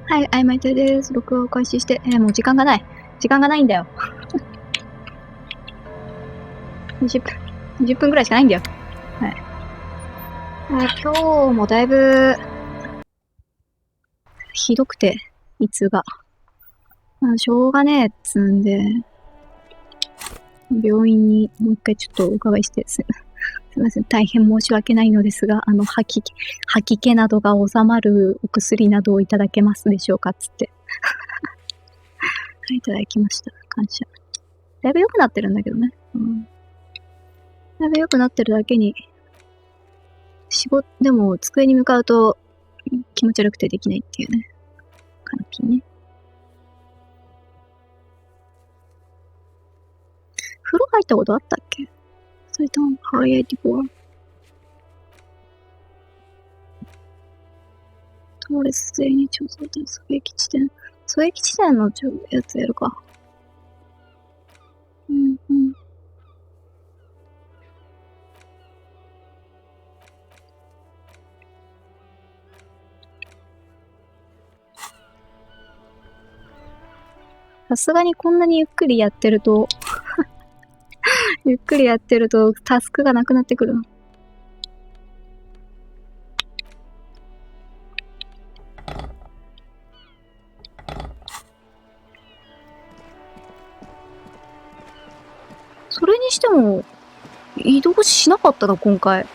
はい、曖昧亭です。録画を開始して、もう時間がない。時間がないんだよ。20分くらいしかないんだよ。はい。今日もだいぶ、ひどくて、胃痛が。しょうがねえっつんで、病院にもう一回ちょっとお伺いしてすみません。大変申し訳ないのですが、吐き気などが収まるお薬などをいただけますでしょうかつって。いただきました。感謝。だいぶ良くなってるんだけどね。だいぶ良くなってるだけに、でも机に向かうと気持ち悪くてできないっていうね。感じね。風呂入ったことあったっけ？それとも、ハイエディボア。トーレス勢に調査点、狙撃地点。狙撃地点のやつやるか。さすがにこんなにゆっくりやってるとタスクがなくなってくる。それにしても、移動しなかったな、今回。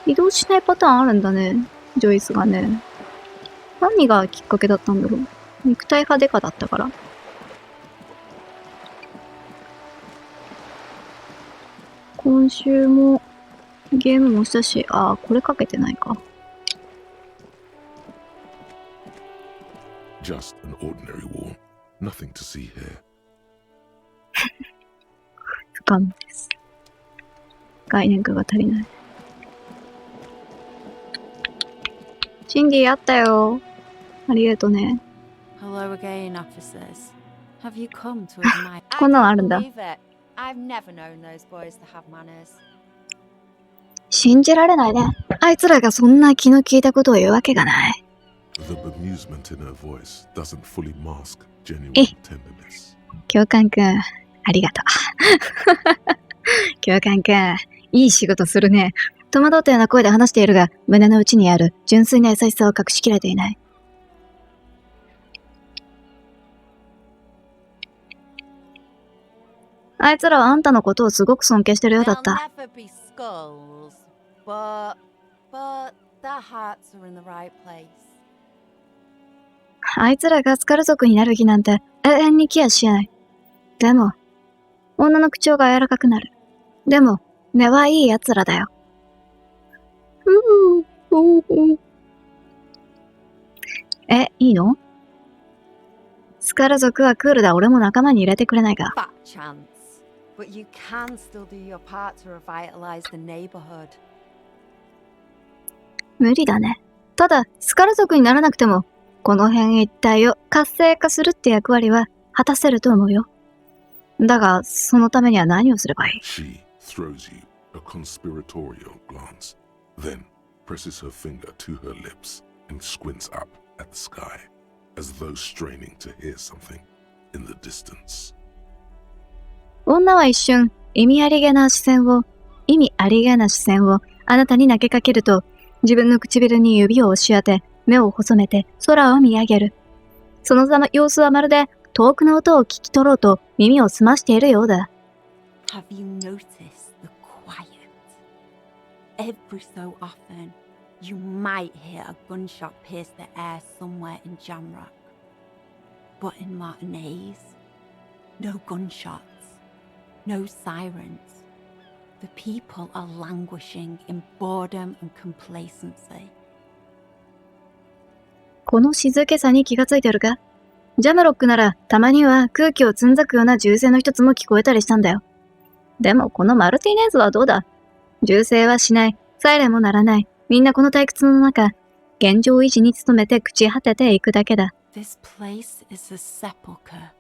移動しないパターンあるんだね。ジョイスがね。何がきっかけだったんだろう。肉体派デカだったから。今週もゲームもしたし、これかけてないか。Just an ordinary wall. Nothing to see here. 不可能です。概念化が足りない。シンディあったよ。ありがとね。Hello again, officers. Have you come to admire? こんなのあるんだ。I've never known those boys to have manners. 信じられないね。あいつらがそんな気の利いたことを言うわけがない。The bemusement in her voice doesn't fully mask genuine tenderness. 教官くん、ありがとう。教官くん、いい仕事するね。戸惑ったような声で話しているが、胸の内にある純粋な優しさを隠しきれていない。あいつらはあんたのことをすごく尊敬してるようだった。あいつらがスカル族になる気なんて永遠に来やしない。でも、女の口調が柔らかくなる。でも、根はいい奴らだよ。いいの？スカル族はクールだ。俺も仲間に入れてくれないか。無理だね。ただ、スカル族にならなくても、この辺一帯を活性化するって役割は果たせると思うよ。だが、そのためには何をすればいい？ She throws you a conspiratorial glance, then presses her finger to her lips and squints up at the sky, as though straining to hear something in the distance. 女は一瞬、意味ありげな視線をあなたに投げかけると、自分の唇に指を押し当て、目を細めて空を見上げる。その様子はまるで遠くの音を聞き取ろうと耳を澄ましているようだ。Have you noticed the quiet? Every so often, you might hear a gunshot pierce the air somewhere in Jamrock. But in Martinez, no gunshots, no sirens. The people are languishing in boredom and complacency. この静けさに気がついてるか？ジャムロックならたまには空気をつんざくような銃声の一つも聞こえたりしたんだよ。でもこのマルティネーズはどうだ？銃声はしない、サイレンも鳴らない。みんなこの退屈の中、現状維持に努めて朽ち果てていくだけだ。This place is a sepulchre.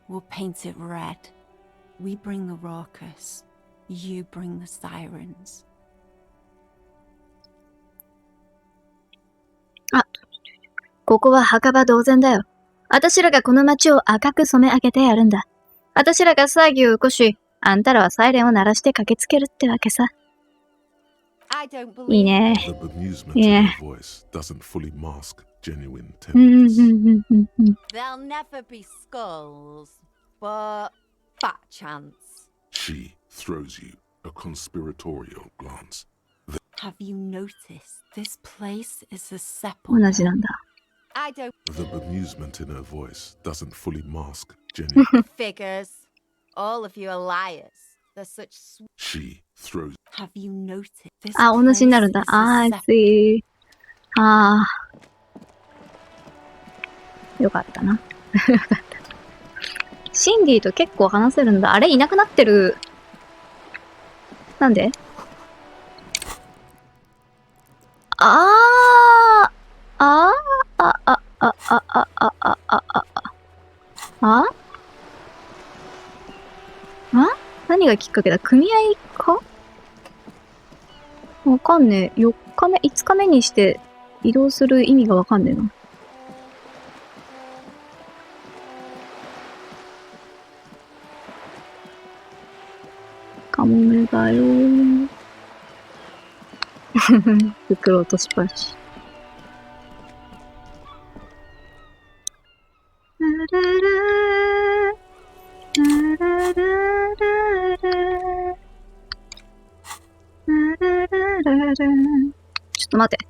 We'll paint it red. We bring the raucous. You bring the sirens. ここは墓場同然だよ。あたしらがこの街を赤く染め上げてやるんだ。あたしらが騒ぎを起こし、あんたらはサイレンを鳴らして駆けつけるってわけさ。いいね。The bemusement in her voice doesn't fully mask genuine tenderness. There'll never be skulls, but fat chance. She throws you a conspiratorial glance. Have you noticed this place is a 同じ sepulchre? なんだ。I don't The bemusement in her voice doesn't fully mask genuine. figures. All of you are liars. They're such She throws Have you noticed this あ、同じになるんだ。 place is あ a ー、sepulchre? つい。あー。よかったな。よかった。シンディと結構話せるんだ。あれいなくなってる。なんで？あー。あー。あ、あ、あ、あ、あ、あ、あ、あ、あ、あ、あ？何がきっかけだ？組合か？わかんねえ。4日目、5日目にして移動する意味がわかんねえな。カモメだよー。袋落としばし。ちょっと待って。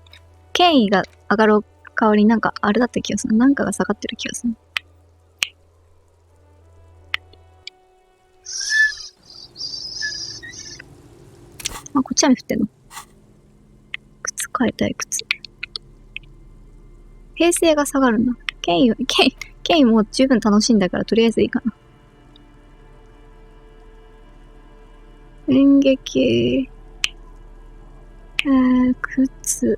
権威が上がる代わりになんかあれだった気がする。なんかが下がってる気がする。あ、こっち雨降ってんの？靴変えたい、靴。平成が下がるんだ。権威もう十分楽しいんだからとりあえずいいかな。演劇。靴。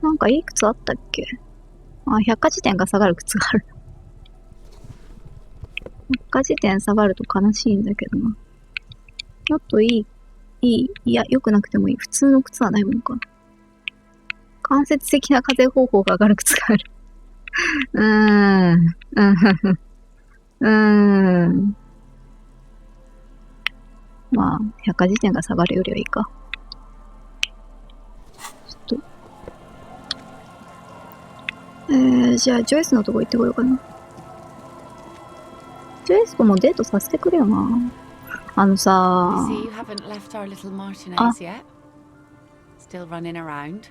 なんかいい靴あったっけ？あ、百科事典が下がる靴がある。百科事典下がると悲しいんだけどな。もっといや、良くなくてもいい。普通の靴はないもんか。間接的な課税方法が上がる靴がある。まあ、百科事典が下がるよりはいいか。ちょっと。じゃあ、ジョイスのとこ行ってこようかな。ジョイスともデートさせてくれよな。あのさ You see, you haven't left our little Martinez yet. Still running around.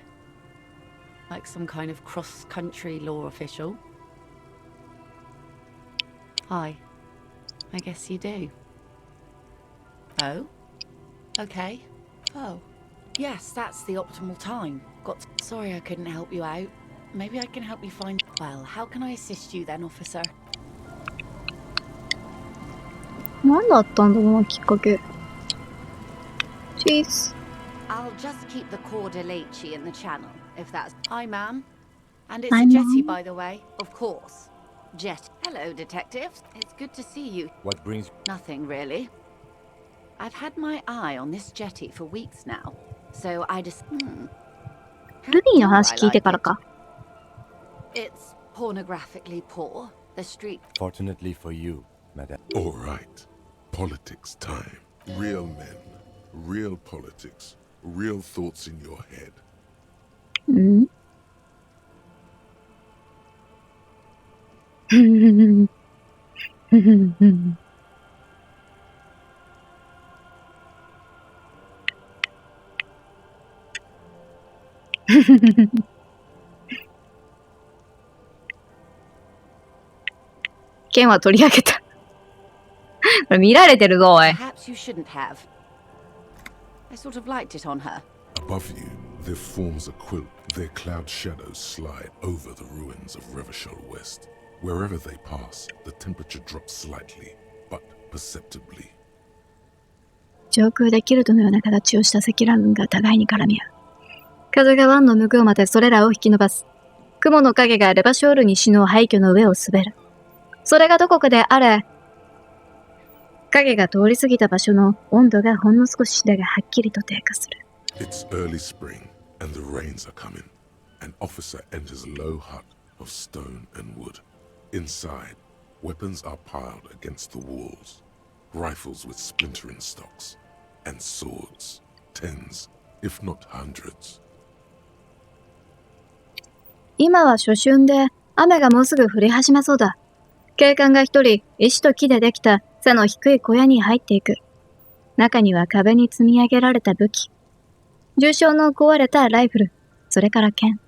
Like some kind of cross-country law official. Hi. I guess you do. Oh? Okay. Oh. Yes, that's the optimal time. Sorry I couldn't help you out. Maybe I can help you find... Well, how can I assist you then, officer? 何だったんだろうな、きっかけ。チーズ。I'll just keep the Cordelechi in the channel, if that's... Hi, ma'am. And it's Hi, a jetty, ma'am. by the way. Of course. Jet. Hello, detectives. It's good to see you. What brings... Nothing, really. I've had my eye on this jetty for weeks now. So I just... ルビーの話聞いてからか。It's pornographically poor. The street... Fortunately for you, madame. all right. Politics time. Real men, real politics, real thoughts in your head. うん剣は取り上げた。これ見られてるぞ、おい。 Perhaps you shouldn't have. I sort of liked it on her. Above you, there forms a quilt. Their cloud shadows slide over the ruins of Revachol West. Wherever they pass, the temperature drops slightly, but perceptibly. 上空でキルトのような形をした積乱雲が互いに絡み合う。風が湾の向こうまでそれらを引き伸ばす。雲の影がレバショール西の廃墟の上を滑る。それがどこかであれ、影が通り過ぎた場所の温度がほんの少しだがはっきりと低下する。It's early spring, and the rains are coming. An officer enters a low hut of stone and wood. Inside, weapons are piled against the walls. Rifles with splintering stocks. And swords. Tens, if not hundreds. 今は初春で、雨がもうすぐ降り始めそうだ。警官が一人、石と木でできた背の低い小屋に入っていく。中には壁に積み上げられた武器。重傷の壊れたライフル。それから剣。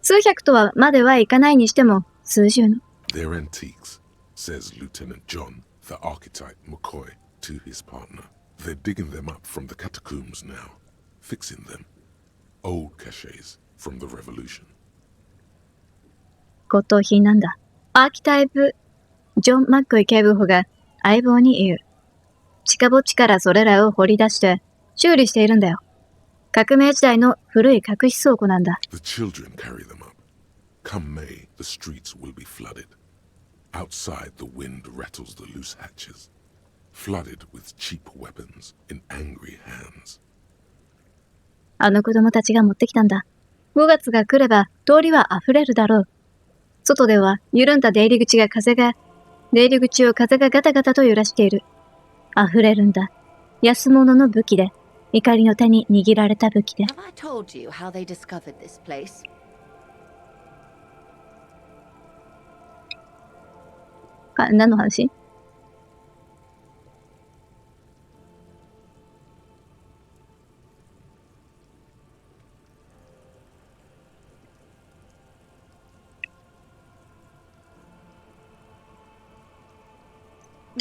数百とはまではいかないにしても、数十の。They're antiques, says Lieutenant John, the archetype McCoy, to his partner. They're digging them up from the catacombs now, fixing them. Old caches from the revolution. 骨董品なんだ。アーキタイプ、ジョン・マッコイ警部補が相棒に言う。近ぼっちからそれらを掘り出して修理しているんだよ。革命時代の古い隠し倉庫なんだ。The children carry them up. Come May, the streets will be flooded. Outside, the wind rattles the loose hatches, flooded with cheap weapons in angry hands. あの子供たちが持ってきたんだ。5月が来れば通りは溢れるだろう。外では緩んだ出入り口を風がガタガタと揺らしている。溢れるんだ。安物の武器で、怒りの手に握られた武器で。Have I told you how they discovered this place? 何の話？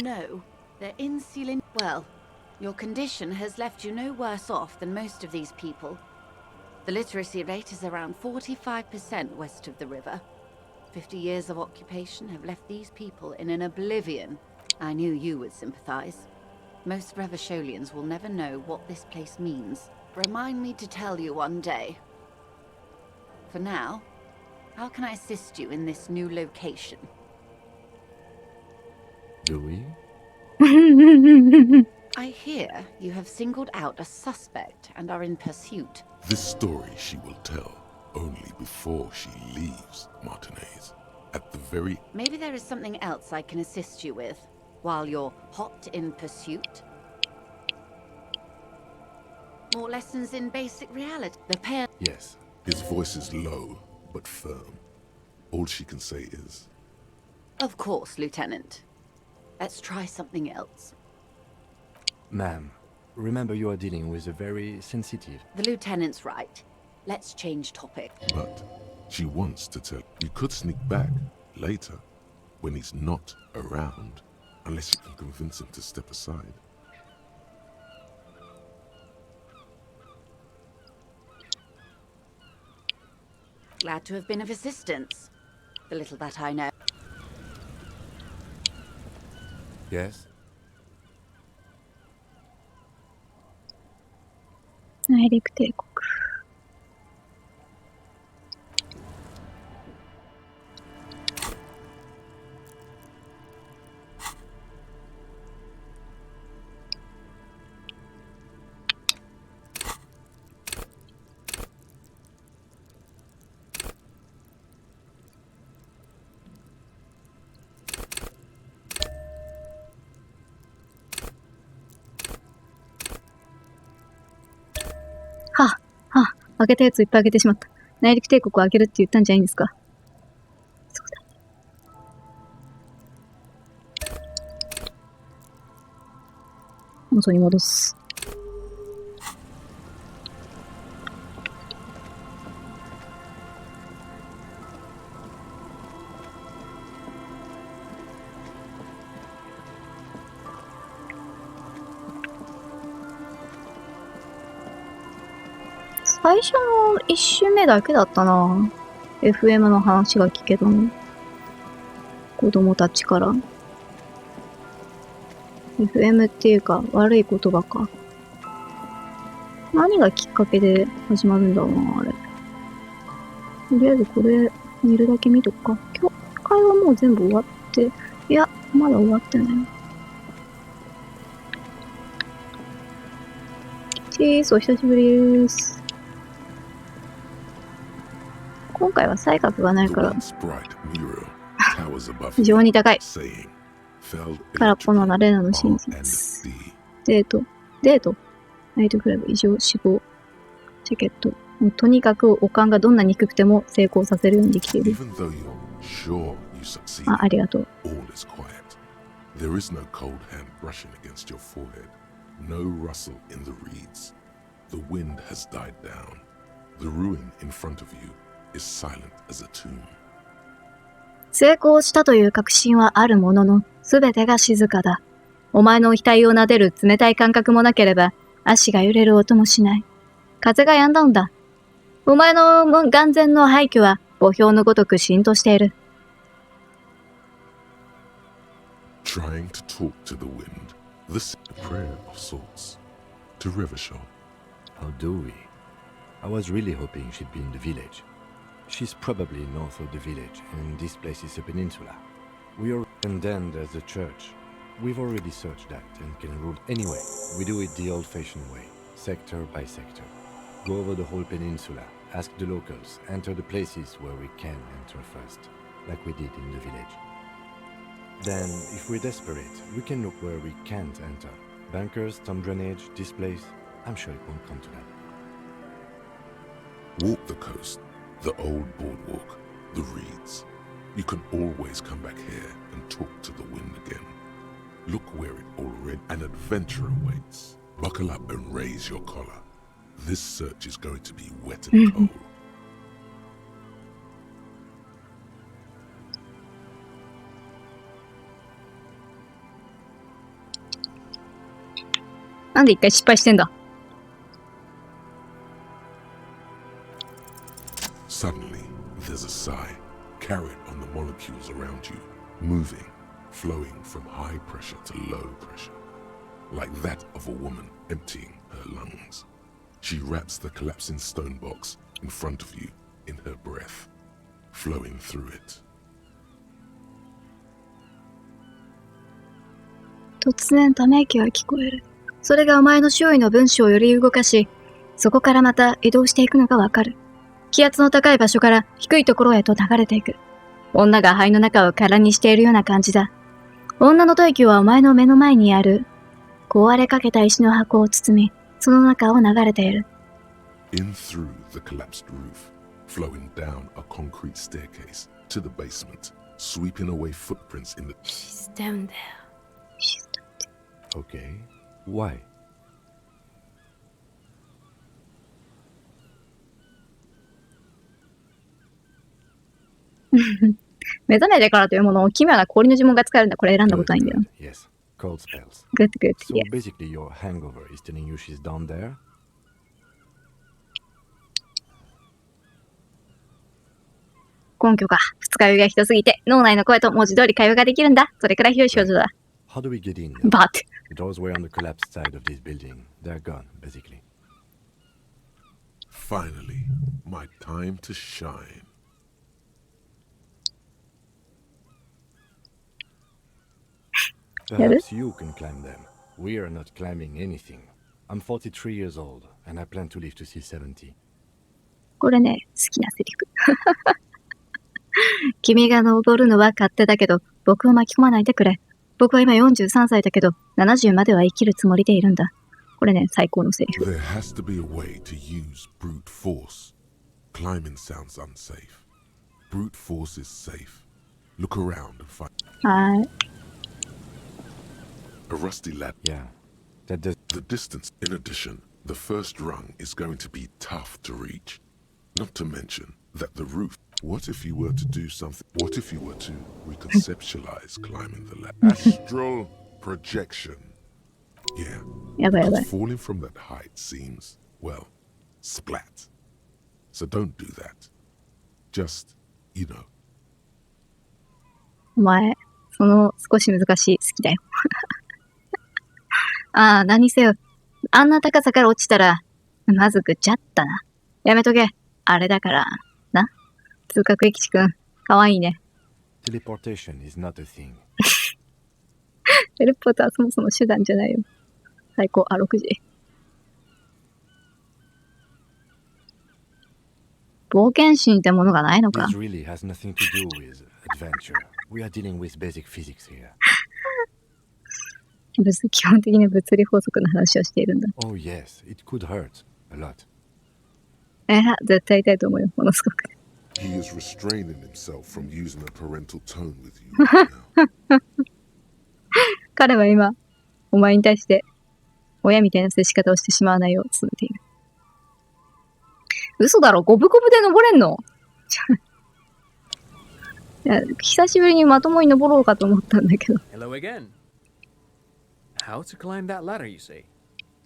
No, they're in sealing. Well, your condition has left you no worse off than most of these people. The literacy rate is around 45% west of the river. 50 years of occupation have left these people in an oblivion. I knew you would sympathize. Most Revacholians will never know what this place means. Remind me to tell you one day. For now, how can I assist you in this new location? Do we? I hear you have singled out a suspect and are in pursuit. This story she will tell only before she leaves Martinez. At the very... Maybe there is something else I can assist you with, while you're hot in pursuit. More lessons in basic reality. The pair... Yes. His voice is low, but firm. All she can say is... Of course, Lieutenant. Let's try something else. Ma'am, remember you are dealing with a very sensitive... The Lieutenant's right. Let's change topic. But she wants to tell... You could sneak back later, when he's not around, unless you can convince him to step aside. Glad to have been of assistance. The little that I know. Yes? 内陸帝国。開けたやついっぱい開けてしまった。内陸帝国を開けるって言ったんじゃないんですか。そうだ。元に戻す。最初の一周目だけだったな。FM の話が聞けたの。子供たちから。FM っていうか、悪い言葉か。何がきっかけで始まるんだろうな、あれ。とりあえずこれ、見るだけ見とくか。今日、会話もう全部終わって、いや、まだ終わってない。チーズ、お久しぶりです。今回は才覚がない The から once bright mural towers above 非常に高い。 saying, "Fell 空っぽの electrical 慣れらの真 R&D." 実。デートナイトクラブ異常死亡。チケット。もうとにかくおかんがどんなに低くても成功させるようにできている。 Even though you're sure you succeed, ありがとう。 all is quiet. There is no cold hand brushing against your forehead, no rustle in the reeds. The wind has died down. The ruin in front of you is silent as a tomb. 成功したという確信はあるものの、すべてが静かだ。お前の額を撫でる冷たい感覚もなければ、足が揺れる音もしない。風が止んだんだ。お前の眼前の廃墟は、墓標のごとく浸透している。Trying to talk to the wind, this prayer of sorts. To Rivershaw. How do we? I was really hoping she'd be in the village. She's probably north of the village, and this place is a peninsula. We are and then there's the church. We've already searched that and can rule. Anyway, we do it the old-fashioned way, sector by sector. Go over the whole peninsula, ask the locals, enter the places where we can enter first, like we did in the village. Then, if we're desperate, we can look where we can't enter. Bunkers, storm drainage, this place. I'm sure it won't come to that. Walk the coast, the old boardwalk, the reeds. You can always come back here and talk to the wind again. Look where it already an adventure awaits. Buckle up and raise your collar. This search is going to be wet and cold. なんで一回失敗してんだ。 Suddenly, there's a sigh, carried on the molecules around you, moving, flowing from high pressure to low pressure, like that of a woman emptying her lungs. She wraps the collapsing stone box in front of you in her breath, flowing through it. 突然ため息が聞こえる。それがお前の周囲の分子をより動かし、そこからまた移動していくのがわかる。気圧の高い場所から低いところへと流れていく。女が肺の中を空にしているような感じだ。女の吐息はお前の目の前にある壊れかけた石の箱を包み、その中を流れている。In through the collapsed roof, flowing down a concrete staircase to the basement, sweeping away footprints in the... She's down there. Okay. Why? 目覚めてからというものを奇妙な氷の呪文が使えるんだ。これ選んだことないんだよ。 Yes. Cold spells. Good, So yes. basically your hangover is telling you she's down there? 根拠か。二日酔いがひどすぎて、脳内の声と文字通り会話ができるんだ。それくらいひどい症状だ。 How do we get in? But The doors were on the collapsed side of this building. They're gone, basically. Finally, my time to shine. Perhaps you can climb them. We are not climbing anything. I'm 43 years old, and I plan to live to see 70. これね、好きなセリフ。君が登るのは勝手だけど、僕を巻き込まないでくれ。僕は今43歳だけど、70までは生きるつもりでいるんだ。これね、最高のセリフ。 There has to be a way to use brute force. Climbing sounds unsafe. Brute force is safe. Look around and find はい。 a rusty ladder. Yeah, that does. The distance, in addition, the first rung is going to be tough to reach. Not to mention that the roof. What if you were to do something? What if you were to reconceptualize climbing the ladder? Astral projection. Yeah. やばいやばい。 Because falling from that height seems, well, splat. So don't do that. Just, you know. お前、その少し難しい好きだよ。ああ、何せよ。あんな高さから落ちたら、まずぐっちゃったな。やめとけ。あれだから、な。通覚駅地くん、かわいいね。 Teleportation is not a thing. テレポートはそもそも手段じゃないよ。最高、6時。冒険心ってものがないのか。 This really has nothing to do with adventure. We are dealing with basic physics here. 基本的に物理法則の話をしているんだ。 Oh yes, it could hurt a lot. 絶対痛いと思うよ、ものすごく。 He is restraining himself from using a parental tone with you right now. 彼は今、お前に対して親みたいな接し方をしてしまわないよう努めている。嘘だろ、五分五分で登れんの？いや、久しぶりにまともに登ろうかと思ったんだけど。 Hello again. How to climb that ladder, you say?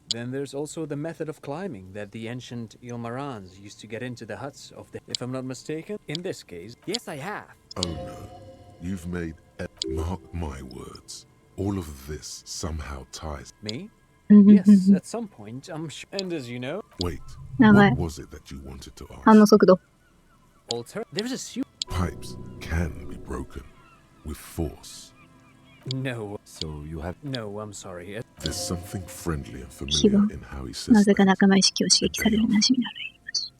Then there's also the method of climbing that the ancient Ilmarans used to get into the huts of the... If I'm not mistaken, in this case, yes I have. Oh no, you've made... Mark my words. All of this somehow ties... Me? Yes, at some point, I'm sure. And as you know... Wait, 名前 what was it that you wanted to 反応 ask? 速度。 There's a suit... Pipes can be broken with force. No. So you have... No, I'm sorry. There's something friendly and 希望 familiar in how he says なぜか that. 仲間意識を刺激される馴染みのある言い回し。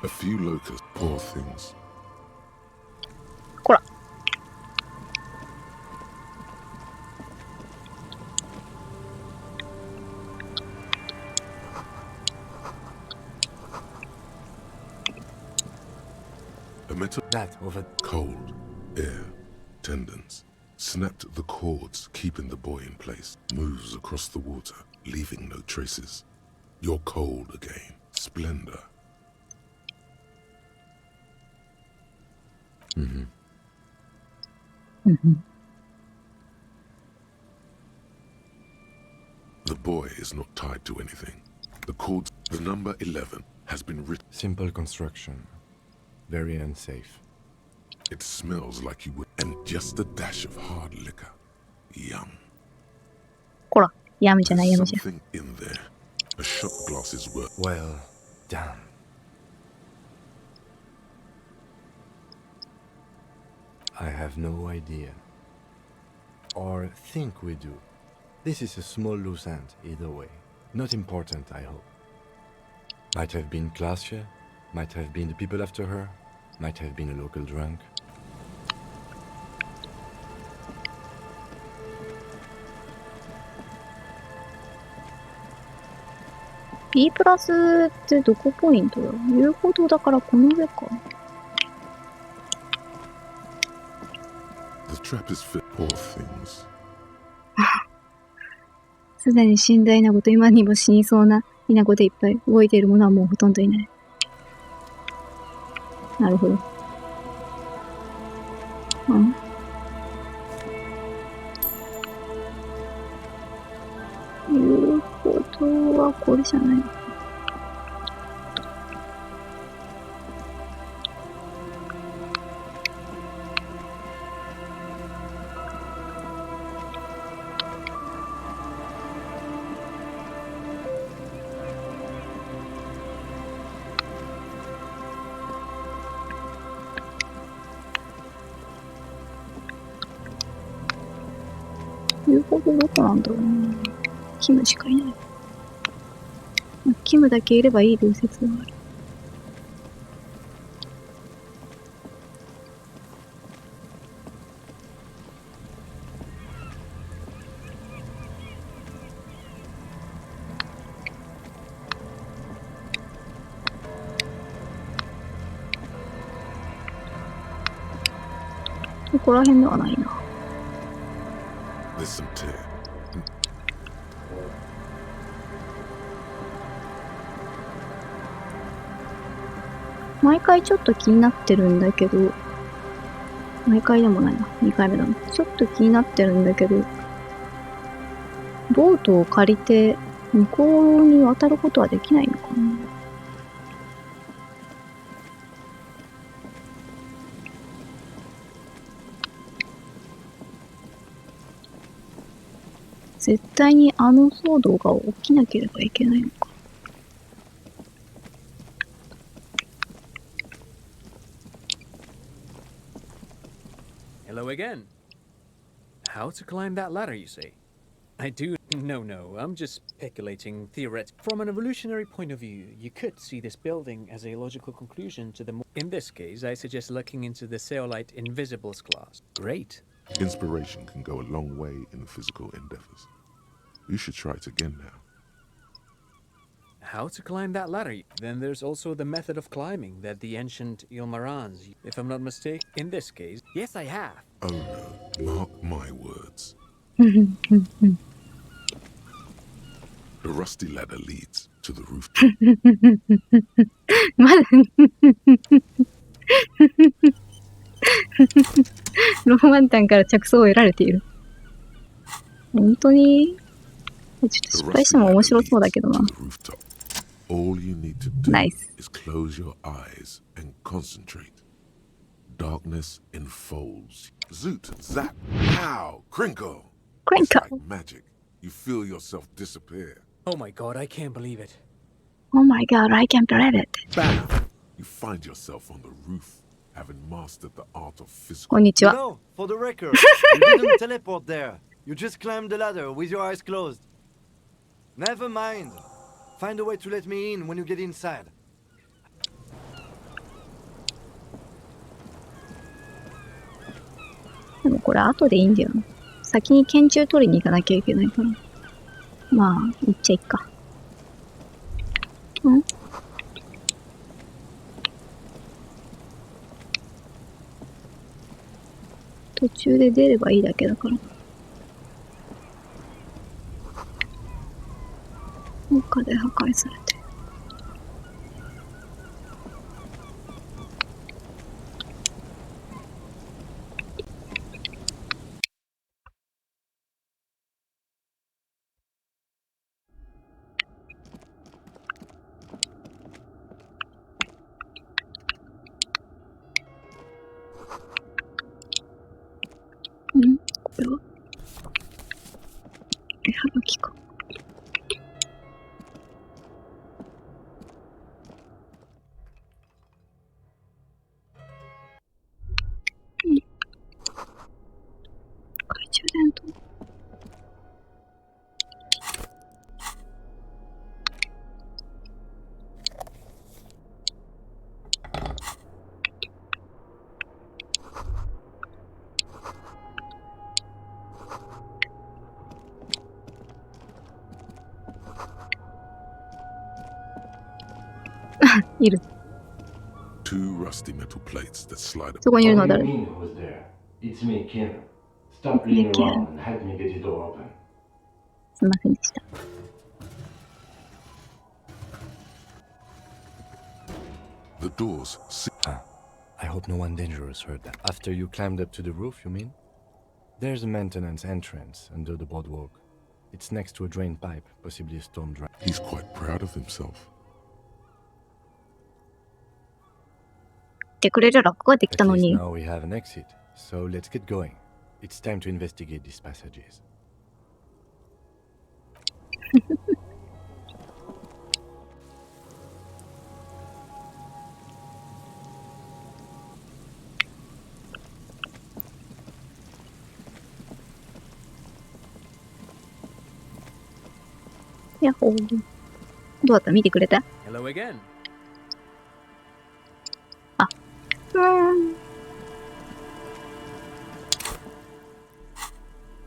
A few locusts, poor things. こら。 A metal That over... cold air tendons snapped the cords, keeping the boy in place. Moves across the water, leaving no traces. You're cold again. Splendor. The boy is not tied to anything. The cords, the number 11 has been written. Simple construction. Very unsafe. It smells like you would, and just a dash of hard liquor. Yum. こら。やめじゃない、や There's めじゃ。 something in there. A shot glass is worth. Well done. I have no idea. Or think we do. This is a small loose end, either way. Not important, I hope. Might have been Glacia, might have been the people after her, might have been a local drunk. B プラスってどこポイントだ？言うほどだからこの上か。 The trap is fit. Poor things. すでに死んだ稲子と今にも死にそうな稲子でいっぱい。動いているものはもうほとんどいない。なるほど。うん。言うほどはこれじゃない。言うほどどこなんだろうな。キムしかいない。キムだけいればいい流説がある。ここら辺ではないな。There's some tear. 毎回ちょっと気になってるんだけど、毎回でもないな。2回目だな。ちょっと気になってるんだけど、ボートを借りて向こうに渡ることはできないのかな。絶対にあの騒動が起きなければいけないのか。Hello again. How to climb that ladder, you say? I do. No, I'm just speculating theoretically. From an evolutionary point of view, you could see this building as a logical conclusion to the. In this case, I suggest looking into the Zeolite Invisibles class. Great. Inspiration can go a long way in physical endeavors. You should try it again now. How to climb that ladder? Then there's also the method of climbing that the ancient Ilmarans, if I'm not mistaken. In this case, yes, I have. Oh no, mark my words. The rusty ladder leads to the rooftop. まだローマンタンから着想を得られている。本当にちょっと失敗しても面白そうだけどな。All you need to do Nice. is close your eyes and concentrate. Darkness enfolds. Zoot, zap, pow, crinkle. It's Crinkle. like magic. You feel yourself disappear. Oh my god, I can't believe it. Oh my god, I can't believe it. Bam! You find yourself on the roof, having mastered the art of こ physical. んにちは。 No, for the record, you didn't teleport there. You just climbed the ladder with your eyes closed. Never mind. Find a way to let me in when you get inside. でもこれ後でいいんだよな。先に拳銃取りに行かなきゃいけないから。まあ、行っちゃいっか。ん？途中で出ればいいだけだから。中で破壊されて。これは絵はがきか。懐中電灯。いる。Two rusty metal plates that slide up. そこにいるのは誰？ mean who's there? It's me, Kim. Stop playing around and help me get the door open. すいませんでした。The doors. I hope no one dangerous heard that. After you climbed up to the roof, you mean? There's a maintenance entrance under the boardwalk. It's next to a drain pipe, possibly a storm drain. He's quite proud of himself. 言ってくれるらここができ At たの least に。 now we have an exit, so let's get going. It's time to investigate these passages. やっほー。どうだった？見てくれた？ Hello again.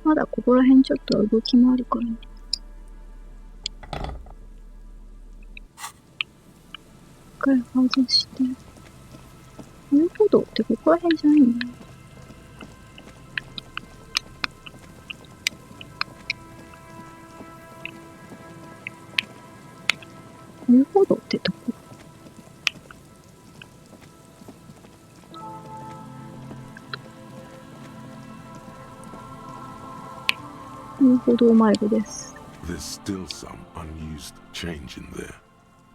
まだここら辺ちょっと動きもあるからね。一回外して。遊歩道ってここら辺じゃないんだよ。遊歩道ってどこ？遊歩道迷子です。 There's still some unused change in there.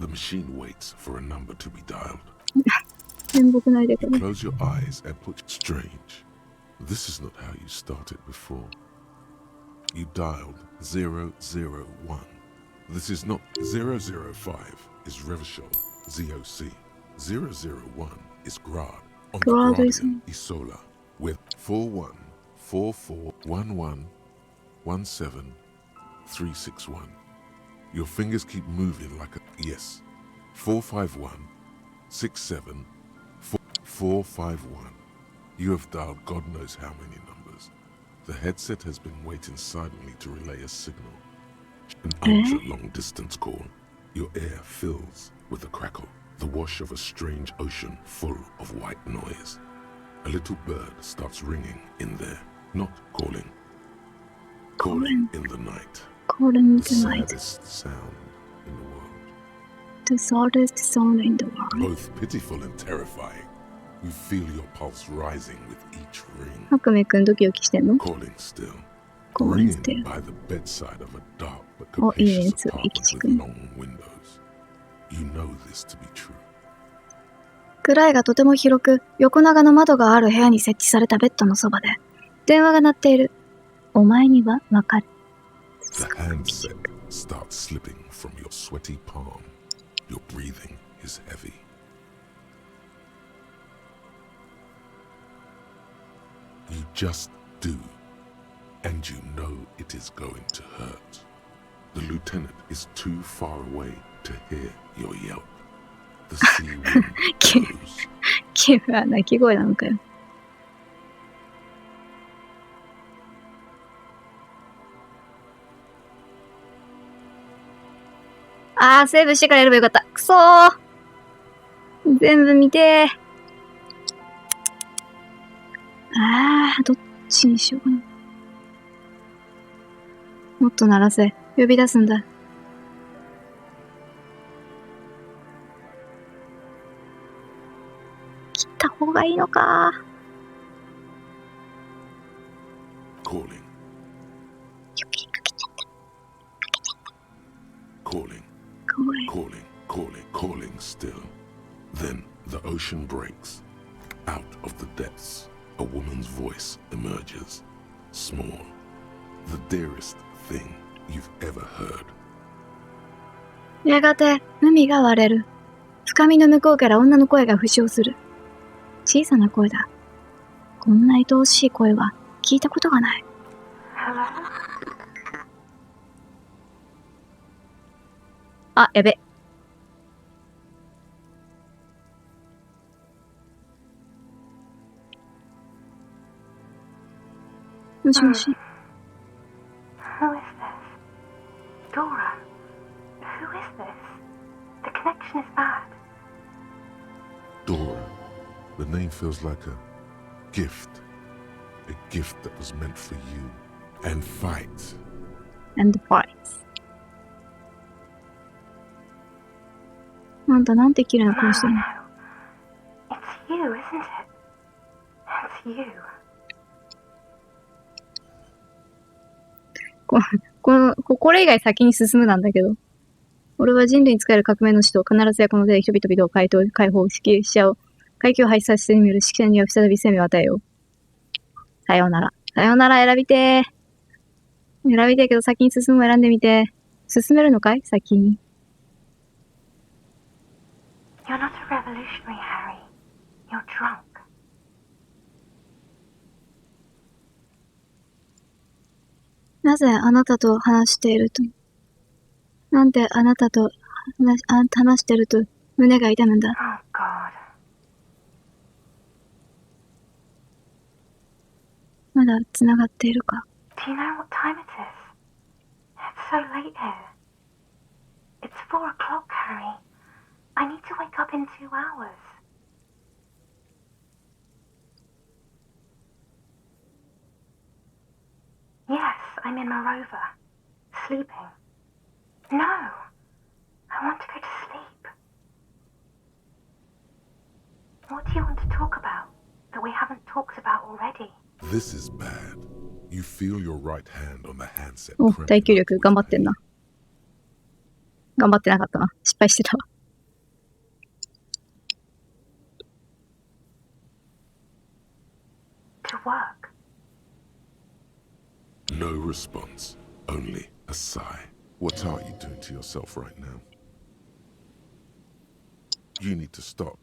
The machine waits for a number to be dialed. 面目ないでか You ね。 close your eyes and put strange. This is not how you started before. You dialed 001. This is not 005 is Revachol, ZOC. 001 is Grad on the Grad Guardian Isola with 41441117 Your fingers keep moving like a yes. 451674451. You have dialed God knows how many numbers. The headset has been waiting silently to relay a signal. An ultra-long distance call. Your air fills with a crackle, the wash of a strange ocean full of white noise. A little bird starts ringing in there, not calling. Calling in the night. Calling The the night. saddest sound in the world. The saddest sound in the world. Both pitiful and terrifying. You feel your pulse rising with each ring. 白目くんドキドキしてんの？ Calling still. Calling Ringing still. by the bedside of a dark but お、いいね、 capacious そう、生き apartment ち with くん。 long windows. You know this to be true. 暗いがとても広く、横長の窓がある部屋に設置されたベッドのそばで、電話が鳴っている。お前にはわかる。The handset starts slipping from your sweaty palm. Your breathing is heavy. You just do, and you know it is going to hurt. The lieutenant is too far away to hear your yelp. The sea wind blows. キムは泣き声なのかよ。あー、セーブしてからやればよかった。くそー。全部見てー。あー、どっちにしようかな。もっと鳴らせ。呼び出すんだ。切った方がいいのか。Calling. 余計かけちゃった。 Calling. 怖い。 Calling, calling, calling still. Then the ocean breaks. Out of the depths, a woman's voice emerges. Small. The dearest thing you've ever heard. やがて、海が割れる。深みの向こうから女の声が浮上する。小さな声だ。こんな愛おしい声は聞いたことがない。あ、やべ。もしもし。Who is this? Dora? Who is this? The connection is bad. Dora. The name feels like a gift. A gift that was meant for you. And fight. And fights. あんたなんて綺麗な声してるの？ It's you, isn't it? It's you. これ以外先に進むなんだけど。俺は人類に仕える革命の使徒、必ずやこの手で人々を解放し、死者を階級を廃止させてみる指揮者には再び生命を与えよう。さようなら。さようなら、選びてー。選びてーけど先に進むを選んでみて。進めるのかい先に。You're not a revolutionary, Harry. You're drunk. なぜあなたと話していると。なんであなたと話してると胸が痛むんだ。Oh, God. まだ繋がっているか。Do you know what time it is? It's so late here. It's 4 o'clock, Harry. I need to wake up in 2 hours. Yes, I'm in my rover. Sleeping. No! I want to go to sleep. What do you want to talk about that we haven't talked about already? This is bad. You feel your right hand on the handset. お、 cramping 耐久 up 力 with 頑張ってん pain. な。頑張ってなかったな。失敗してたわ。To work. No response, only a sigh. What are you doing to yourself right now? You need to stop.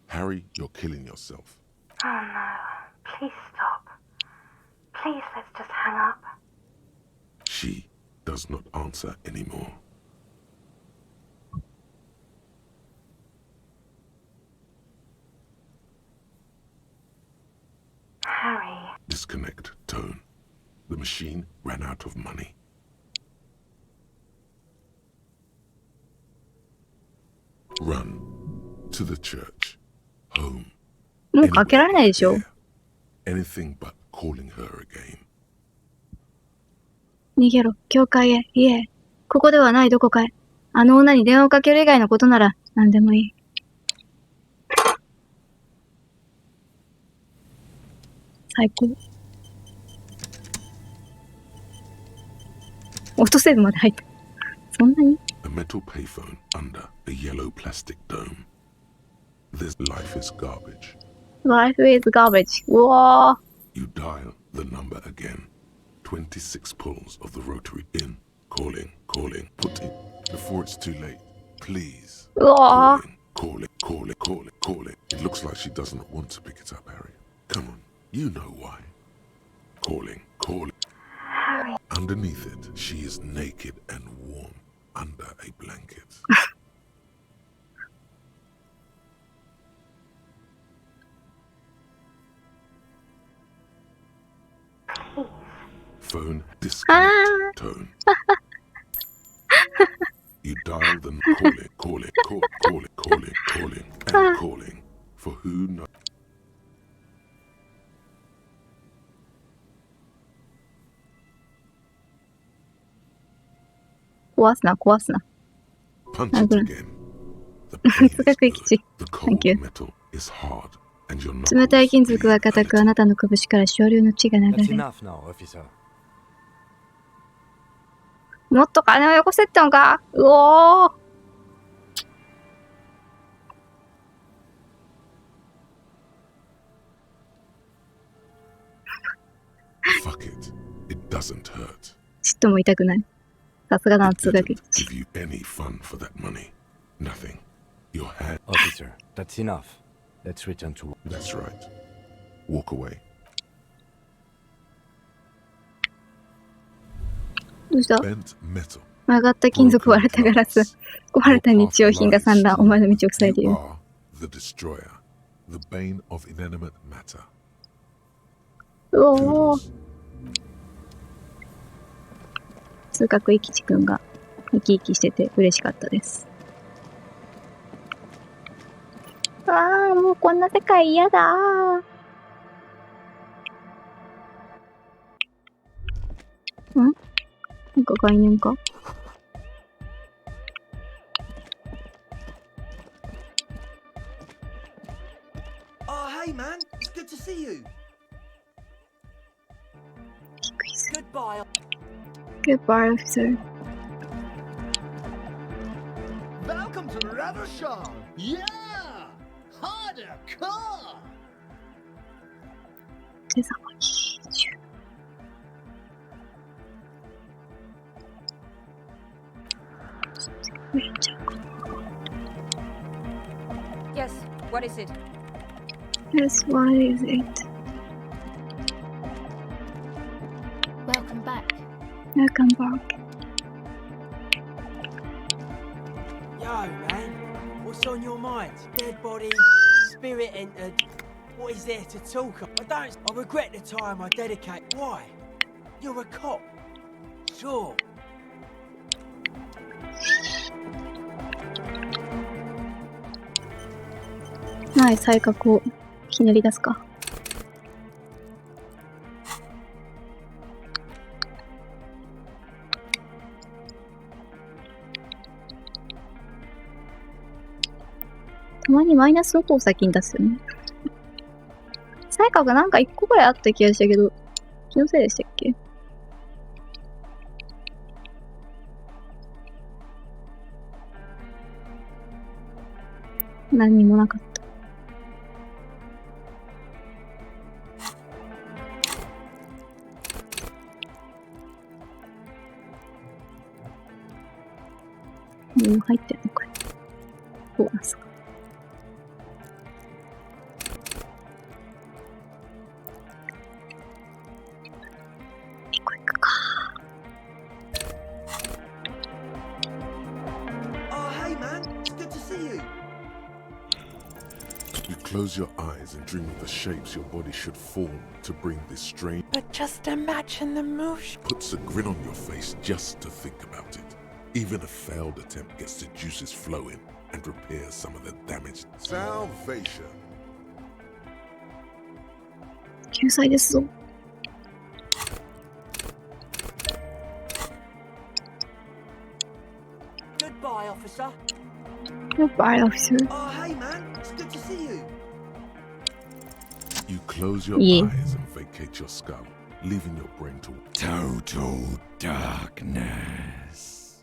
Harry, you're killing yourself. Oh no. Please stop. Please, let's just hang up. She does not answer anymore. Harry. Disconnect tone. The machine ran out of money. Run to the church. Home. もうかけられないでしょ。 Anything but calling her again. 逃げろ、教会へ、家へ。ここではないどこかへ。あの女に電話をかける以外のことなら何でもいい。最高。オートセーブまで入った。そんなに？ A metal payphone under a yellow plastic dome. This life is garbage. Life is garbage. うわー。You dial the number again. 26 pulls of the rotary in. Calling, put in. Before it's too late. Please. うわー。 Call it. It looks like she doesn't want to pick it up, Harry. Come on, you know why. Calling. Harry. Underneath it, she is naked and warm under a blanket. Phone disconnect tone. You dial them, calling, and calling. For who knows?壊すな。 Punch it again. The 哲学域地。 the Thank cold you. metal is hard, and your 冷たい knuckles 金属は bleed 硬 a く、あ little. なたの拳から少量の血が流 That's れる。 enough now, officer. もっと金をよこせってのか。うおー。 Fuck it. It doesn't hurt. ちっとも痛くない。さすがだな、 It 通学 didn't 域地。 give you any fun for that money. Nothing. Your hand. Officer, that's enough. Let's return to... That's right. Walk away. どうした？ Bent metal. 曲がった金属、割れたガラス。壊れた日用品が散乱、お前の道を塞いでい You る。 are the destroyer, the bane of inanimate matter. うおー。通学域地くんが生き生きしてて嬉しかったです。ああ、もうこんな世界嫌だー。なんか概念か？ Oh, hey, man. It's good to see you. Goodbye. Goodbye, officer. Welcome to Raversham. Yeah! Harder car! 手さばき中。めっちゃ。 Yes, what is it? Yes, what is it? Welcome back. Welcome back. Yo, man. What's on your mind? Dead body, spirit entered. What is there to talk of? I regret the time I dedicate. Why? You're a cop. Sure. はい、才覚をひねり出すか。たまにマイナスの方を先に出すよね。才覚なんか1個くらいあった気がしたけど、気のせいでしたっけ？何にもなかった。ム入ってるのかい。ボーナスか。1個いくか。Oh, hey man, it's good to see you. You close your eyes and dream of the shapes your body should form to bring this strange. But just imagine the motion. Puts a grin on your face just to think about it. Even a failed attempt gets the juices flowing and repairs some of the damage. Salvation. 救済ですぞ。Goodbye, officer. Goodbye, officer. Oh, hey man, it's good to see you. You close your Yeah. eyes and vacate your skull, leaving your brain to Total darkness.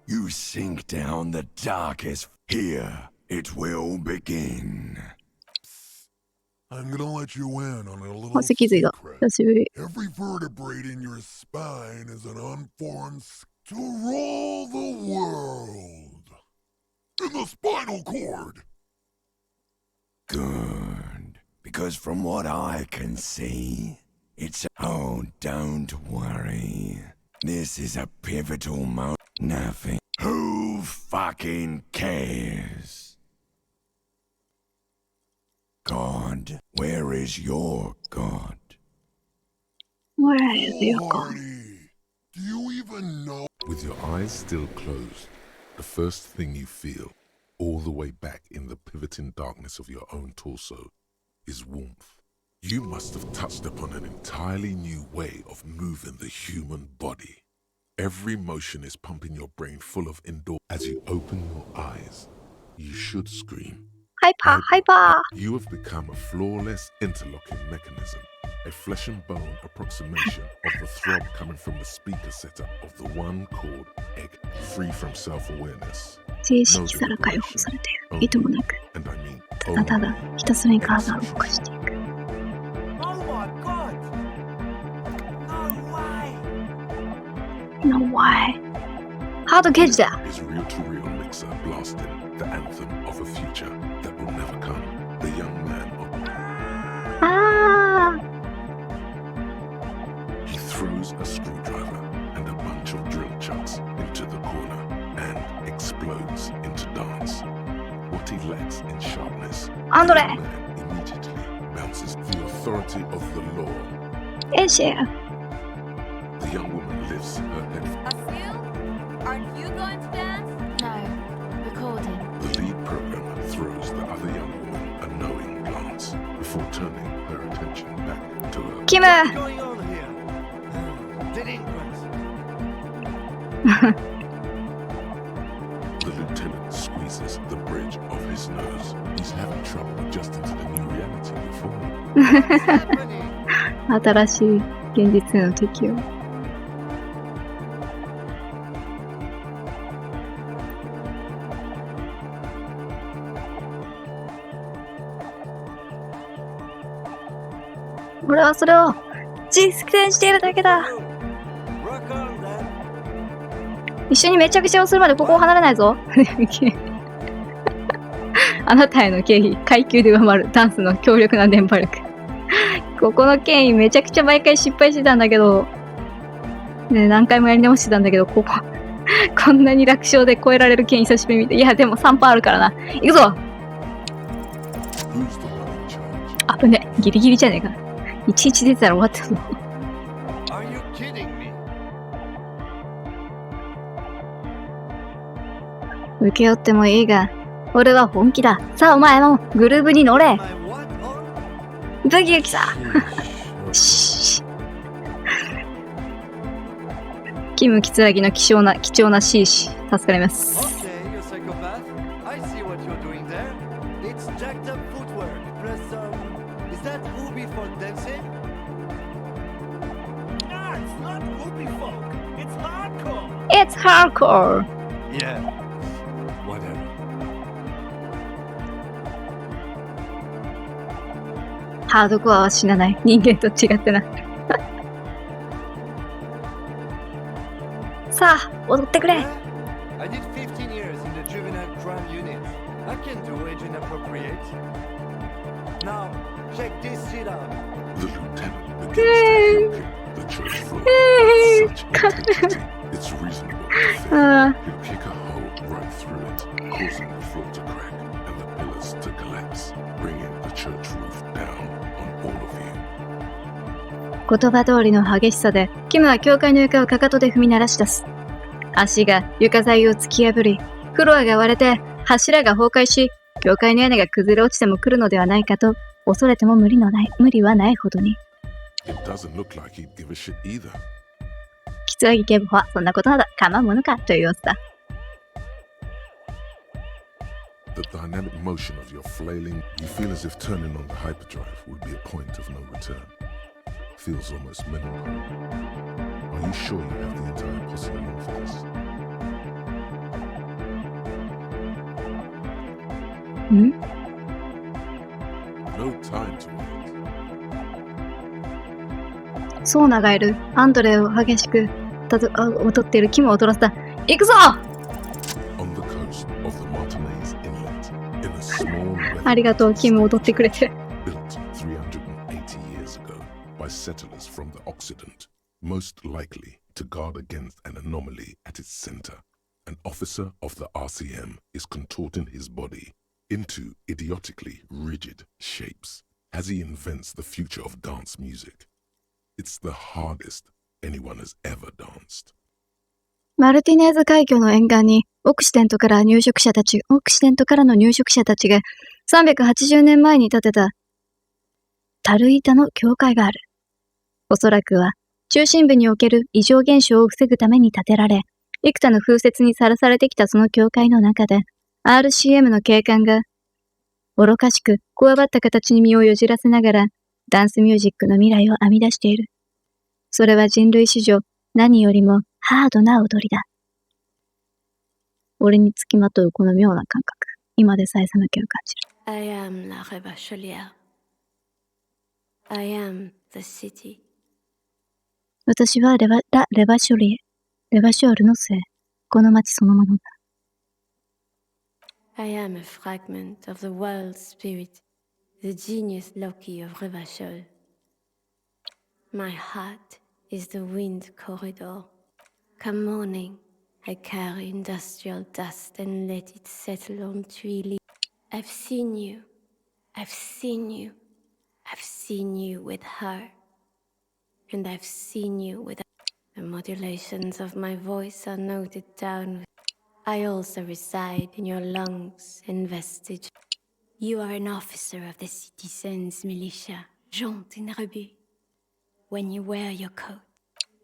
You sink down the darkest. Here it will begin. I'm gonna let you in on a little あ、脊髄だ。 secret. 久しぶり。 Every vertebrae in your spine is an unformed to rule the world. In the spinal cord. Good. Because from what I can see, it's. Oh, don't worry. This is a pivotal moment. Nothing. Who fucking cares? God, where is your God? Where is your God? Marty, do you even know? With your eyes still closed, the first thing you feel, all the way back in the pivoting darkness of your own torso, is warmth. You must have touched upon an entirely new way of moving the human body. Every motion is pumping your brain full of indoor. As you open your eyes, you should scream. ハイパー、ハイパ You have become a flawless interlocking mechanism, a flesh and bone approximation of the throb coming from the speaker setup of the one called egg, free from self-awareness. ー。静止から解放されている。意図もなく、 And I mean ただただひたすらに体を動かしていく。 Oh my god! No way! No way. ハードゲージだ。 is reel-to-reel mixer blasting the anthem of a future that will never come. The young man, あ he throws a screwdriver and a bunch of drill chucks into the corner and explodes into dance. What he lacks in sharpness, ー、アンド the レ young man immediately bounces the authority of the law. エシェ The young woman lifts her head. Asil, aren't you going to dance? No, recording. The lead programmer throws the other young woman a knowing glance before turning her attention back to her. キム What's going on here? Delinquents. The lieutenant squeezes the bridge of his nose. He's having trouble adjusting to the new reality before. What's happening? 新しい現実への適応。俺はそれを実践しているだけだ。 Rock on then. 一緒にめちゃくちゃをするまでここを離れないぞ。あなたへの敬意、階級で上回るダンスの強力な電波力。ここの権威めちゃくちゃ毎回失敗してたんだけど、ね、何回もやり直してたんだけど、こんなに楽勝で超えられる権威久しぶりに見て、いやでも3%あるからな。行くぞ Who's the one in charge? あぶね、ギリギリじゃねえか。11出てたら終わったぞ。 Are you kidding me? 受け負ってもいいが、俺は本気だ。さあお前もグルーブに乗れ。 My what on? ブギウキさ。シーキム・キツラギの貴重なシーシ。助かります。 Okay, you psychopath. I see what you're doing there. It's jacked up footwork plus is that Ubi for dancing? No, it's not whoopee folk. It's hardcore. It's hardcore! Yeah. Whatever. ハードコアは死なない。人間と違ってな。さあ、踊ってくれ Yeah? I did 15 years in the can do age inappropriate. Now, check this shit out. The lieutenant begins to kick the church floor with such intensity, it's reasonable to think he'll kick a hole right through it, causing the floor to crack and the pillars to collapse, bringing the church roof down on all of you. 言葉通りの激しさで、キムは教会の床をかかとで踏み鳴らし出す。足が床材を突き破り、フロアが割れて、柱が崩壊し、教会の屋根が崩れ落ちても来るのではないかと、恐れても無理はないほどに。It doesn't look like he'd give a shit either. キツアギ警部補はそんなことなど構うものかという様子だ。The dynamic motion of your flailing, you feel as if turning on the hyperdrive would be a point of no return. Feels almost minimal. Are you sure you have the entire posse along for this? ん No time to wait. ソーナがいる。アンドレを激しく踊っているキムを踊らせた。行くぞ On the coast of the Martinez Inlet, in a small ありがとう、キム踊ってくれて。built 380 years ago by settlers from the Occident, most likely to guard against an anomaly at its center. An officer of the RCM is contorting his body into idiotically rigid shapes as he invents the future of dance music. It's the hardest anyone has ever danced. マルティネーズ海峡の沿岸にオクシデントからの入植者たちが380年前に建てた樽板の教会がある。おそらくは中心部における異常現象を防ぐために建てられ、幾多の風雪にさらされてきたその教会の中で、RCM の警官が愚かしくこわばった形に身をよじらせながらダンスミュージックの未来を編み出している。それは人類史上何よりもハードな踊りだ。俺につきまとうこの妙な感覚、今でさえ寒気を感じる。I am la Revacholière. I am the city. 私はレバショリエ、レバショールのせい、この町そのものだ。I am a fragment of the world spirit, the genius Loki of Revachol. My heart is the wind corridor. Come morning, I carry industrial dust and let it settle on Tuileries. I've seen you. I've seen you. I've seen you with her. And I've seen you with... The modulations of my voice are noted down. I also reside in your lungs and vestige. You are an officer of the citizens' militia, jaunt and rebut. When you wear your coat,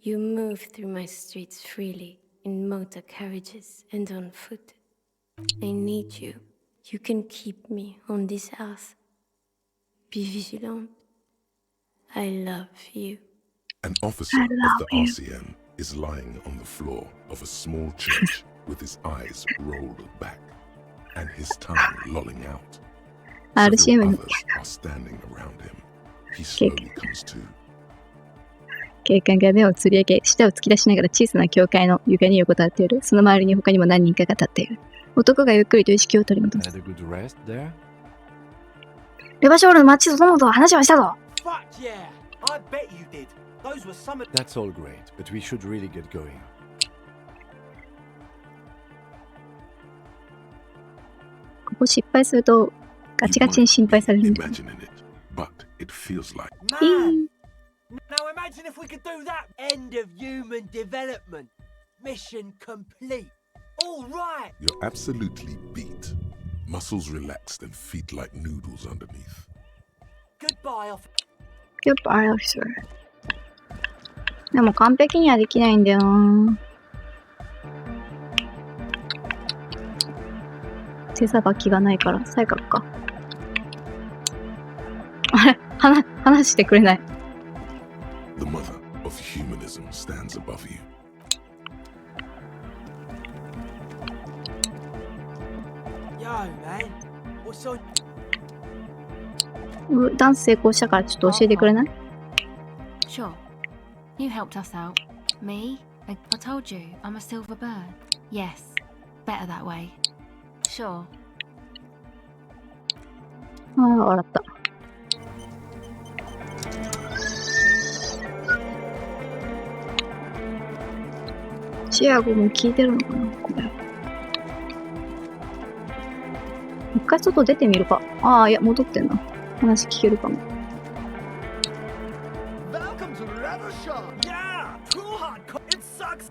you move through my streets freely, in motor carriages and on foot. I need you. You can keep me on this earth. Be vigilant. I love you. An officer of the RCM is lying on the floor of a small church with his eyes rolled back and his tongue lolling out. Several others are standing around him. He slowly comes to. 警官が目をつり上げ、舌を突き出しながら小さな教会の床に横たわっている。その周りに他にも何人かが立っている。男がゆっくりと意識を取り戻す。レバショールの町そのものと話はしたぞ。That's all great, but we should really get going. ここ失敗するとガチガチに心配されるんだ。Now imagine if we could do that! End of human development. Mission complete. All right! You're absolutely beat. Muscles relaxed and feet like noodles underneath. Goodbye, officer. Goodbye, officer. でも完璧にはできないんだよな。手さばきがないから才覚か。あれ、話してくれない。The mother of humanism stands above you. Yo, man. What's on? ダンス成功したからちょっと教えてくれない？ Sure. You helped us out. Me? I told you, I'm a silver bird. Yes. Better that way. Sure. ああ、笑った。チアゴも聞いてるのかなこれ。一回外出てみるか。ああ、いや、戻ってんな。話聞けるかも。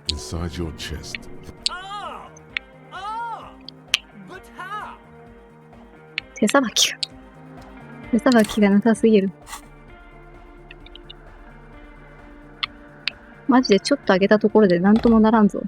Inside your chest. 手さばきがなさすぎる。マジでちょっと上げたところでなんともならんぞ。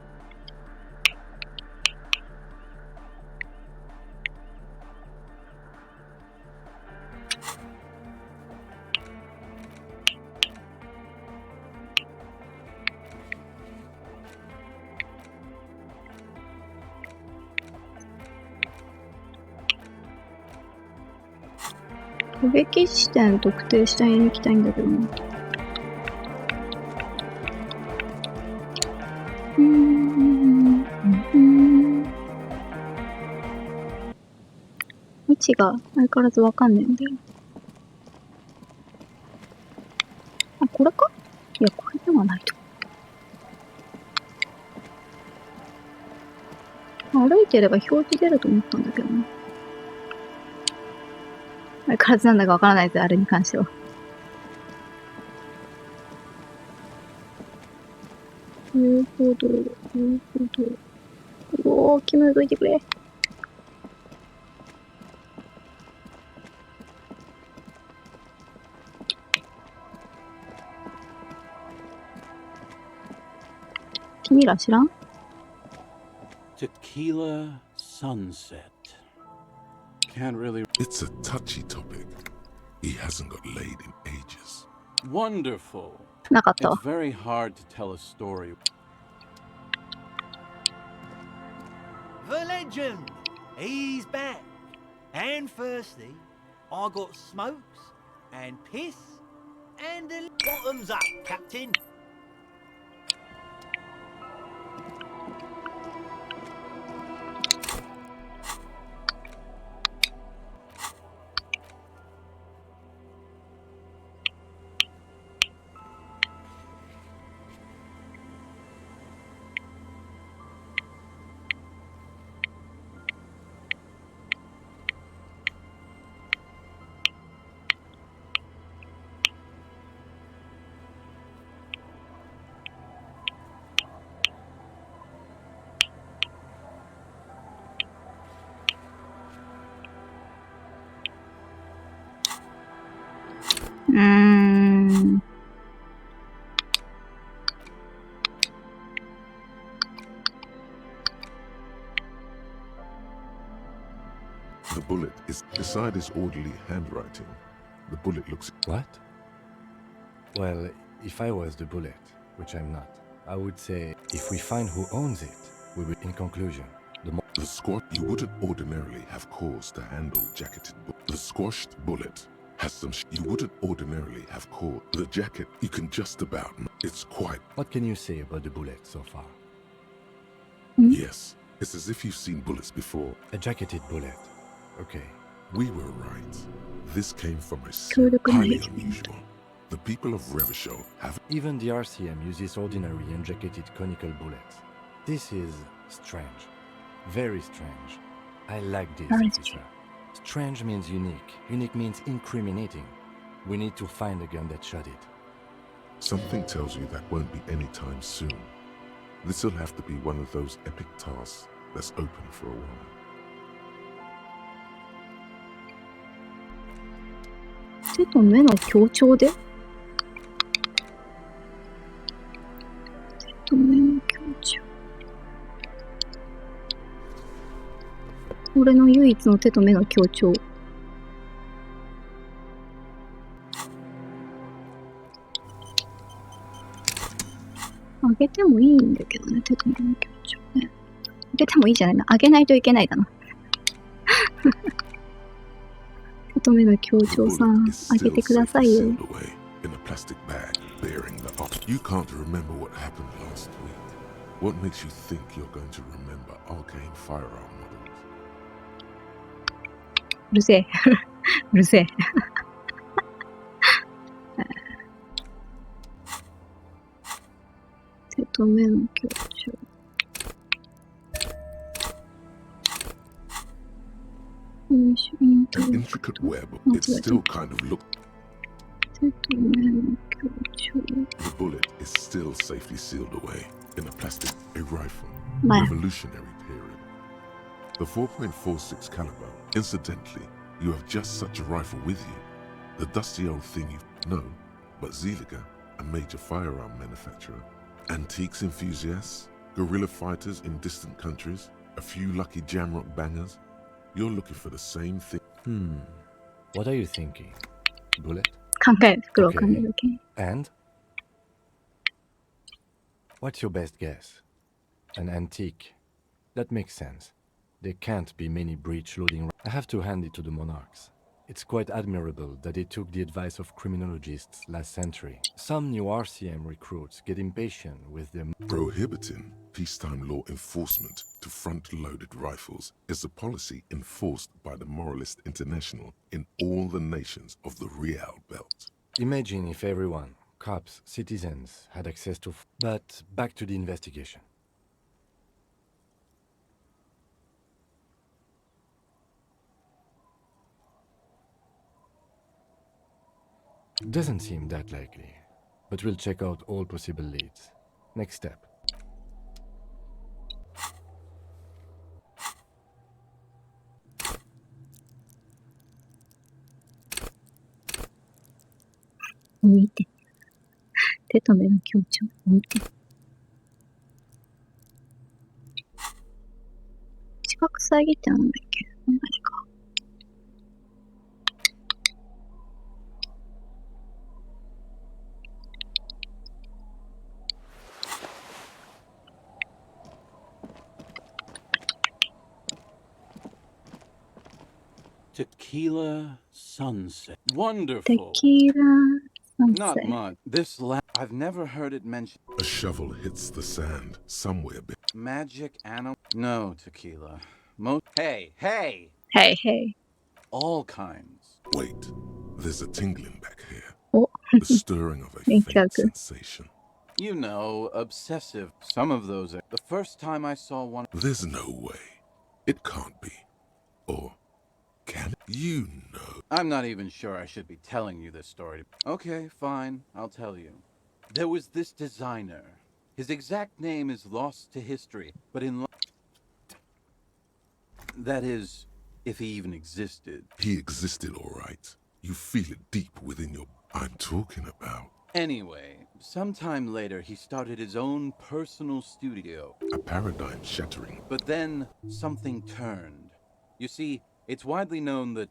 飛べき地点特定した家に行きたいんだけどな。位置が相変わらずわかんねえんだよ。あ、これか？いや、これではないと。歩いてれば表示出ると思ったんだけどな。相変わらずなんだかわからないぜ、あれに関しては。おー、キムどいてくれ。君ら知らん？ Tequila sunset. Can't really. It's a touchy topic. He hasn't got laid in ages. Wonderful. なかったわ。 It's very hard to tell a story. The legend! He's back. And firstly, I got smokes and piss and a bottoms up, Captain. The bullet is beside his orderly handwriting. The bullet looks... What? Well, if I was the bullet, which I'm not, I would say if we find who owns it, we will, in conclusion, the squat you wouldn't ordinarily have cause to handle jacketed the squashed bullet has some you wouldn't ordinarily have caught. The jacket you can just about it's quite... What can you say about the bullet so far? Yes, it's as if you've seen bullets before. A jacketed bullet. Okay. We were right. This came from a highly unusual. The people of Revachol have... Even the RCM uses ordinary unjacketed conical bullets. This is strange. Very strange. I like this, officer. Strange means unique. Unique means incriminating. We need to find the gun that shot it. Something tells you that won't be anytime soon. This'll have to be one of those epic tasks that's open for a while. 手と目の強調で？手と目の強調。俺の唯一の手と目の強調。上げてもいいんだけどね、手と目の強調ね。上げてもいいじゃないな。上げないといけないかな。手と目の強調さん、上げてくださいよ。You can't remember what happened last week. What makes you think you're going to remember arcane firearm models? うるせえ。うるせえ。手と目の強調。An intricate web, it still kind of looks. The bullet is still safely sealed away in a plastic, a rifle. Revolutionary period. The 4.46 caliber. Incidentally, you have just such a rifle with you. The dusty old thing you know, but Zeliger, a major firearm manufacturer, antiques enthusiasts, guerrilla fighters in distant countries, a few lucky jamrock bangers. You're looking for the same thing. What are you thinking? Bullet? 考える。袋を考える。And? What's your best guess? An antique. That makes sense. There can't be many breech-loading. I have to hand it to the monarchs. It's quite admirable that they took the advice of criminologists last century. Some new RCM recruits get impatient with their... Prohibiting peacetime law enforcement to front-loaded rifles is a policy enforced by the Moralist International in all the nations of the Real Belt. Imagine if everyone, cops, citizens, had access to... But back to the investigation. Doesn't seem that likely, but we'll check out all possible leads. Next step. Meet. 手と目の強調。見て。近く遮ってなんだっけ？何か。Tequila sunset. Wonderful. Tequila sunset. Not much. This I've never heard it mentioned. A shovel hits the sand somewhere. Magic animal? No, tequila. Hey! Hey. All kinds. Wait, there's a tingling back here. Oh. The stirring of a faint sensation. You know, obsessive. Some of those are... The first time I saw one... There's no way. It can't be. Or can it? You know. I'm not even sure I should be telling you this story. Okay, fine. I'll tell you. There was this designer. His exact name is lost to history, but in... That is, if he even existed. He existed, all right. You feel it deep within your... I'm talking about. Anyway, sometime later he started his own personal studio. A paradigm shattering. But then something turned. You see, it's widely known that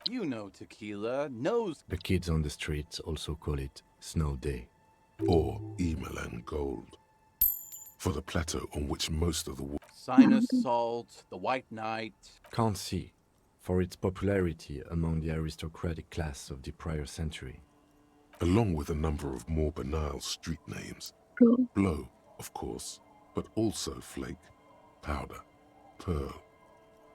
you know tequila knows... The kids on the streets also call it Snow Day. Or Emalan Gold. For the plateau on which most of the... Sinus salt, the White Knight... Can't see, for its popularity among the aristocratic class of the prior century. Along with a number of more banal street names. Blow, of course, but also flake, powder, pearl.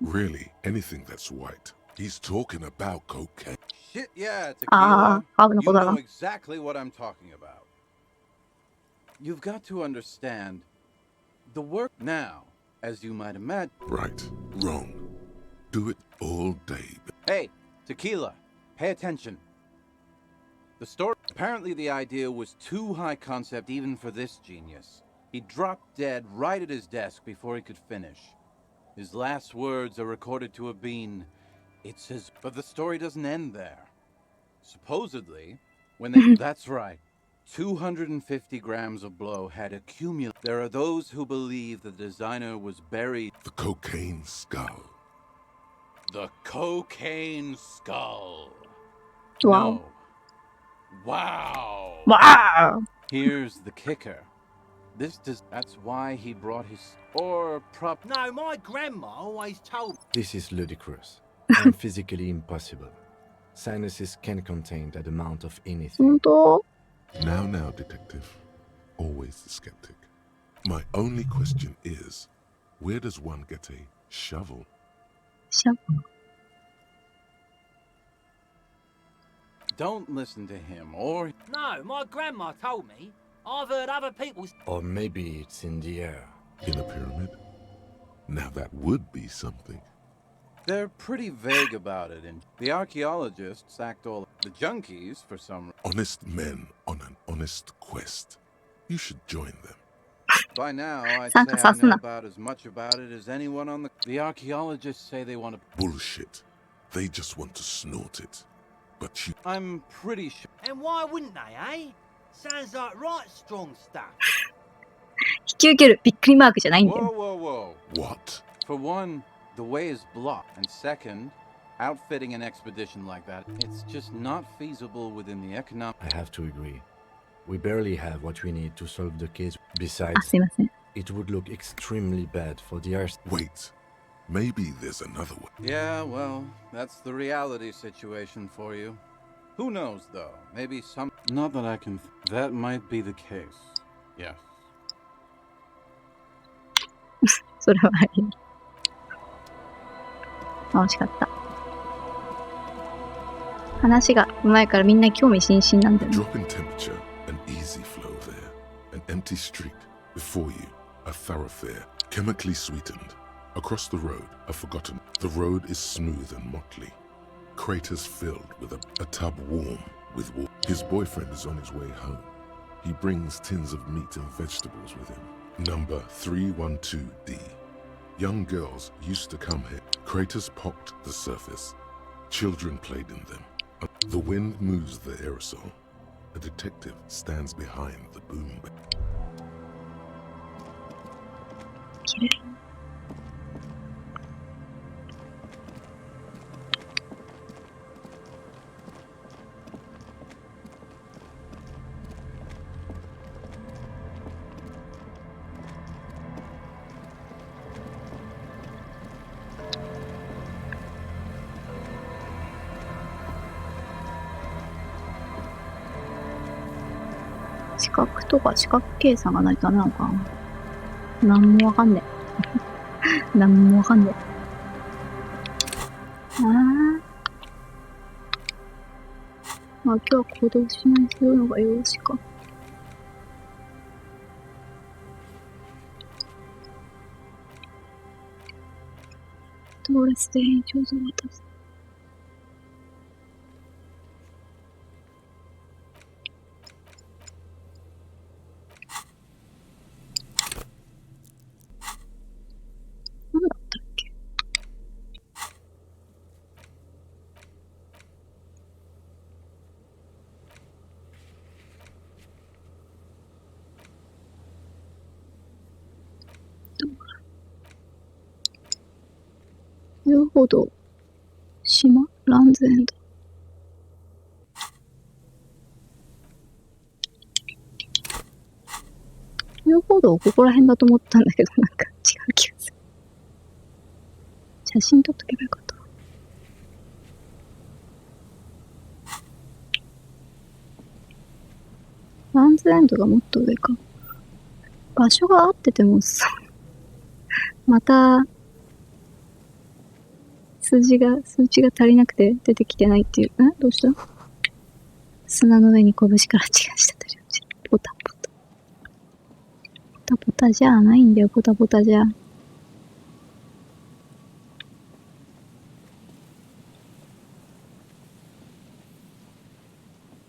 Really, anything that's white. He's talking about cocaine. Shit, yeah, tequila. You know exactly what I'm talking about. You've got to understand, the work now, as you might imagine... Right, wrong. Do it all day. Hey, tequila, pay attention. The story... Apparently the idea was too high concept even for this genius. He dropped dead right at his desk before he could finish. His last words are recorded to have been, "It says," but the story doesn't end there. Supposedly, when they... That's right. 250 grams of blow had accumulated. There are those who believe the designer was buried. The cocaine skull. The cocaine skull. Wow. No. Wow. Wow. Here's the kicker. That's why he brought his... No, my grandma always told... This is ludicrous and physically impossible. Sinuses can contain that amount of anything. Now, detective. Always the skeptic. My only question is, where does one get a shovel? Shovel. Don't listen to him, or... No, my grandma told me. I've heard other people... Or maybe it's in the air. In a pyramid? Now that would be something. They're pretty vague about it, and the archaeologists act all... The junkies, for some... Honest men on an honest quest. You should join them. By now, I'd say I know about as much about it as anyone on the... The archaeologists say they want to... Bullshit. They just want to snort it. But you... I'm pretty sure... And why wouldn't they, eh? Sounds like right strong stuff. 引き受けるびっくりマークじゃないんだ Whoa, よ。 whoa, whoa. What? For one, the way is blocked. And second, outfitting an expedition like that, it's just not feasible within the economic... I have to agree. We barely have what we need to solve the case. あ、 Besides, すいません。 it would look extremely bad for the earth. Wait. Maybe there's another way. Yeah, well, that's the reality situation for you. Who knows, though? Maybe some... Not that I can... That might be the case. Yes. それはあり。楽しかった。話がうまいからみんな興味津々なんだよね。 Drop in temperature, an easy flow there. An empty street. Before you, a thoroughfare, chemically sweetened. Across the road, a forgotten. The road is smooth and motley. Craters filled with a tub warm with water. His boyfriend is on his way home. He brings tins of meat and vegetables with him. Number 312D. Young girls used to come here. Craters pocked the surface. Children played in them. The wind moves the aerosol. A detective stands behind the boom. 綺麗。四角とか四角計算がないとダメなのかな。なんもわかんねえ。なんもわかんねえ。まあ今日は行動しないするのがよろしか。ドレスで延長図を渡す。遊歩道、島、ランズエンド。遊歩道ここら辺だと思ったんだけど、なんか違う気がする。写真撮っとけばよかった。ランズエンドがもっと上か。場所が合っててもさ、また、数値が足りなくて出てきてないっていう。どうした？砂の上に拳から血が滴り落ちる。ポタポタ。ポタポタじゃないんだよ、ポタポタじゃ。こ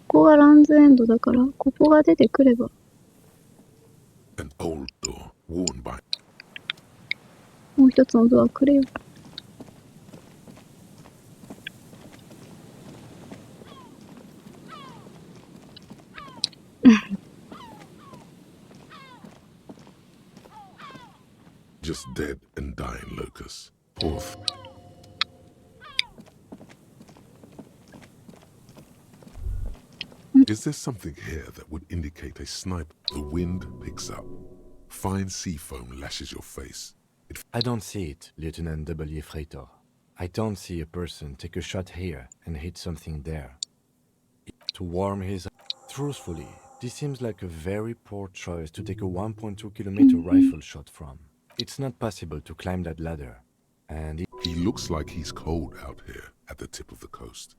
こがランズエンドだから、ここが出てくれば。An old door worn by... もう一つのドアくれよ。Just dead and dying locusts. Poor Is there something here that would indicate a sniper? The wind picks up. Fine sea foam lashes your face. I don't see it, Lieutenant W. Freighter. I don't see a person take a shot here and hit something there. To warm his... Truthfully, this seems like a very poor choice to take a 1.2 kilometer rifle shot from. It's not possible to climb that ladder. And he looks like he's cold out here at the tip of the coast.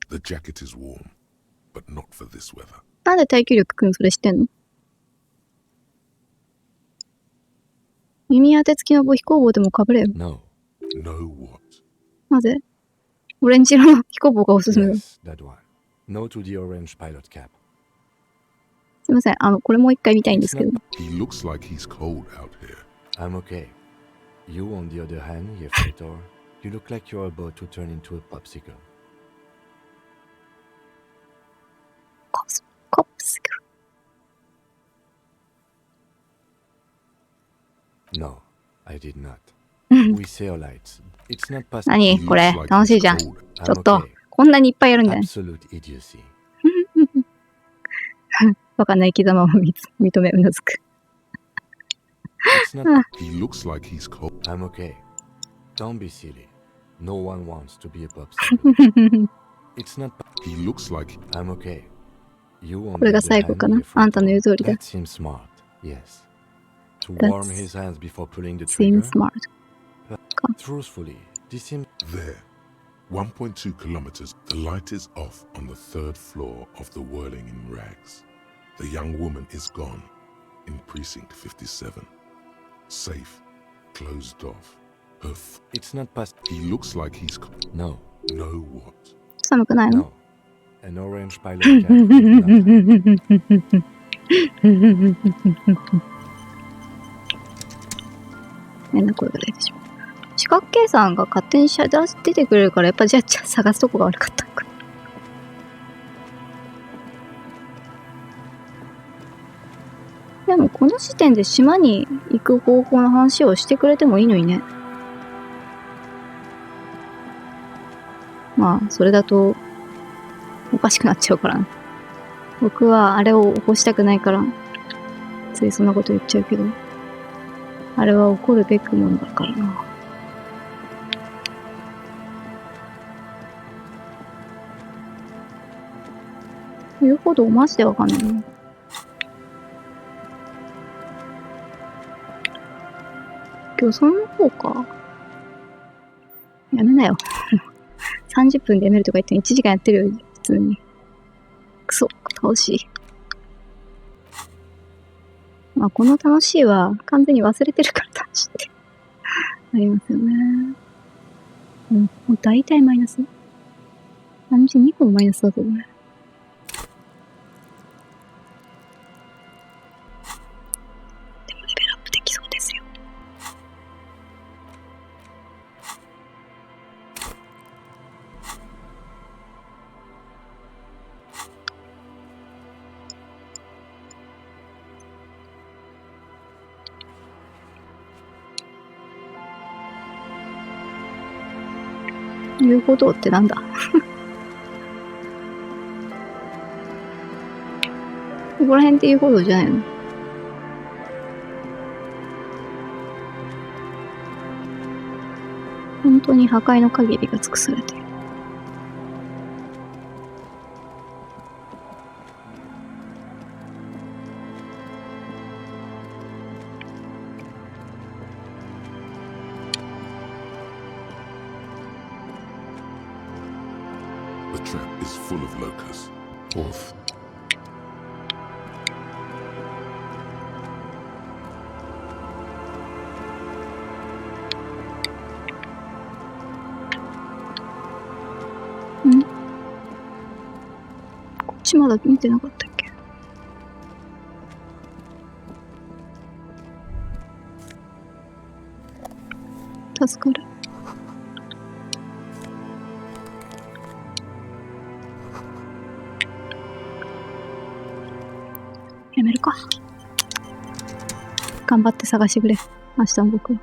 The jacket is warm. but not for this weather. なんで耐久力くんそれ知ってんの？耳当て付きの飛行帽でもかぶれよ。No. No what? なぜ？オレンジ色の飛行帽がおすすめだ。Yes, that one. No to the orange pilot cap. すいません、これもう一回見たいんですけど。He looks like he's cold out here. I'm okay. You, on the other hand, Yefetor, you look like you're about to turn into a popsicle. Popsicle? No, I did not. We sail lights. It's not possible. 何これ楽しいじゃん。ちょっと、こんなにいっぱいやるんだね。Absolute idiocy. わかんない生き様を認めうなずく。He looks like he's cold. I'm okay. Don't be silly. No one wants to be a popsicle. It's not. He looks like. I'm okay. You want. これが最後かな。あんたの言う通りだ。That seems smart. Yes. To warm his hands before pulling the trigger. Seems smart. Truthfully, this seems. There. 1.2 kilometers. The light is off on the third floor of the whirling in rags. The young woman is gone in precinct 57. Safe. Closed off. It's not past. He looks like he's. No. No what? 寒くないの？ No. An orange pilot cap. 変な声が出てしまう。四角形さんが勝手に出てくれるから、やっぱじゃあ探すとこが悪かったのか。でもこの時点で島に行く方法の話をしてくれてもいいのにね。まあ、それだとおかしくなっちゃうからな。僕はあれを起こしたくないから、ついそんなこと言っちゃうけど、あれは起こるべくものだからな。言うほどマジでわかんないな。漁村の方か。やめなよ。30分でやめるとか言って1時間やってるよ、普通に。クソ、楽しい。まあ、この楽しいは完全に忘れてるから楽しいってありますよね。もう大体マイナス。あのうち2個もマイナスだぞ、ね。でもレベルアップできそうですよ。遊歩道ってなんだここら辺って遊歩道じゃないの？本当に破壊の限りが尽くされている。The trap is full of locusts. Off.ん？こっちまだ見てなかったっけ？助かる。やめるか。頑張って探してくれ。明日の僕は。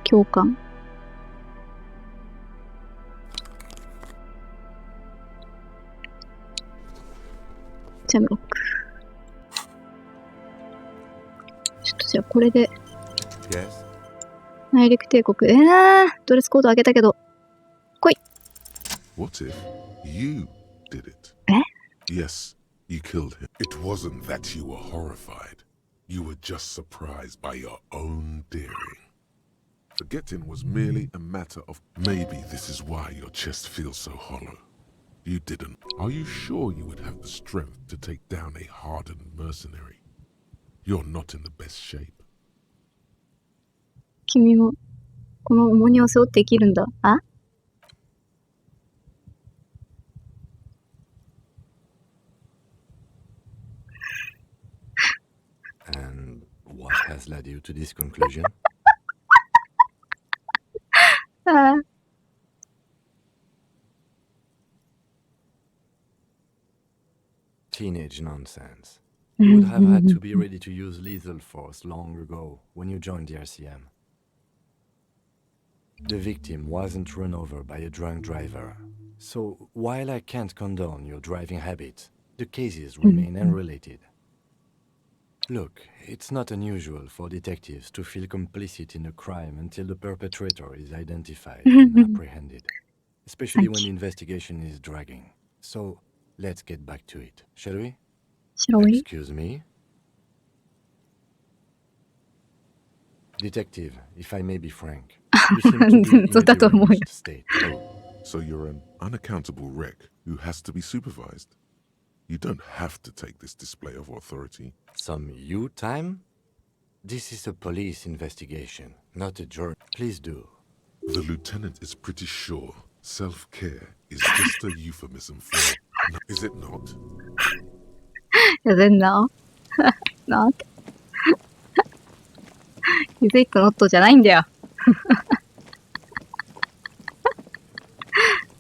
共感。ジャムロック。ちょっとじゃあこれで。Yes. 内陸帝国。ドレスコード上げたけど。来い。 What if you did it? え？ Yes, you killed him. It wasn't that you were horrified. You were just surprised by your own daring. Forgetting was merely a matter of maybe this is why your chest feels so hollow. You didn't. Are you sure you would have the strength to take down a hardened mercenary? You're not in the best shape. 君もこの重荷を背負って生きるんだ。あ And what has led you to this conclusion? あ Teenage nonsense. You would have had to be ready to use lethal force long ago when you joined the RCM. The victim wasn't run over by a drunk driver. So, while I can't condone your driving habits, the cases remain unrelated. Look, it's not unusual for detectives to feel complicit in a crime until the perpetrator is identified and apprehended, especially when the investigation is dragging. So, let's get back to it, shall we? Shall we? Excuse me? Detective, if I may be frank, you seem to be in a deranged state. So you're an unaccountable wreck who has to be supervised. You don't have to take this display of authority. Some you time? This is a police investigation, not a jury. Please do. The lieutenant is pretty sure self-care is just a euphemism for... No, is it not? Is it not? Not? Is it not じゃないんだよ。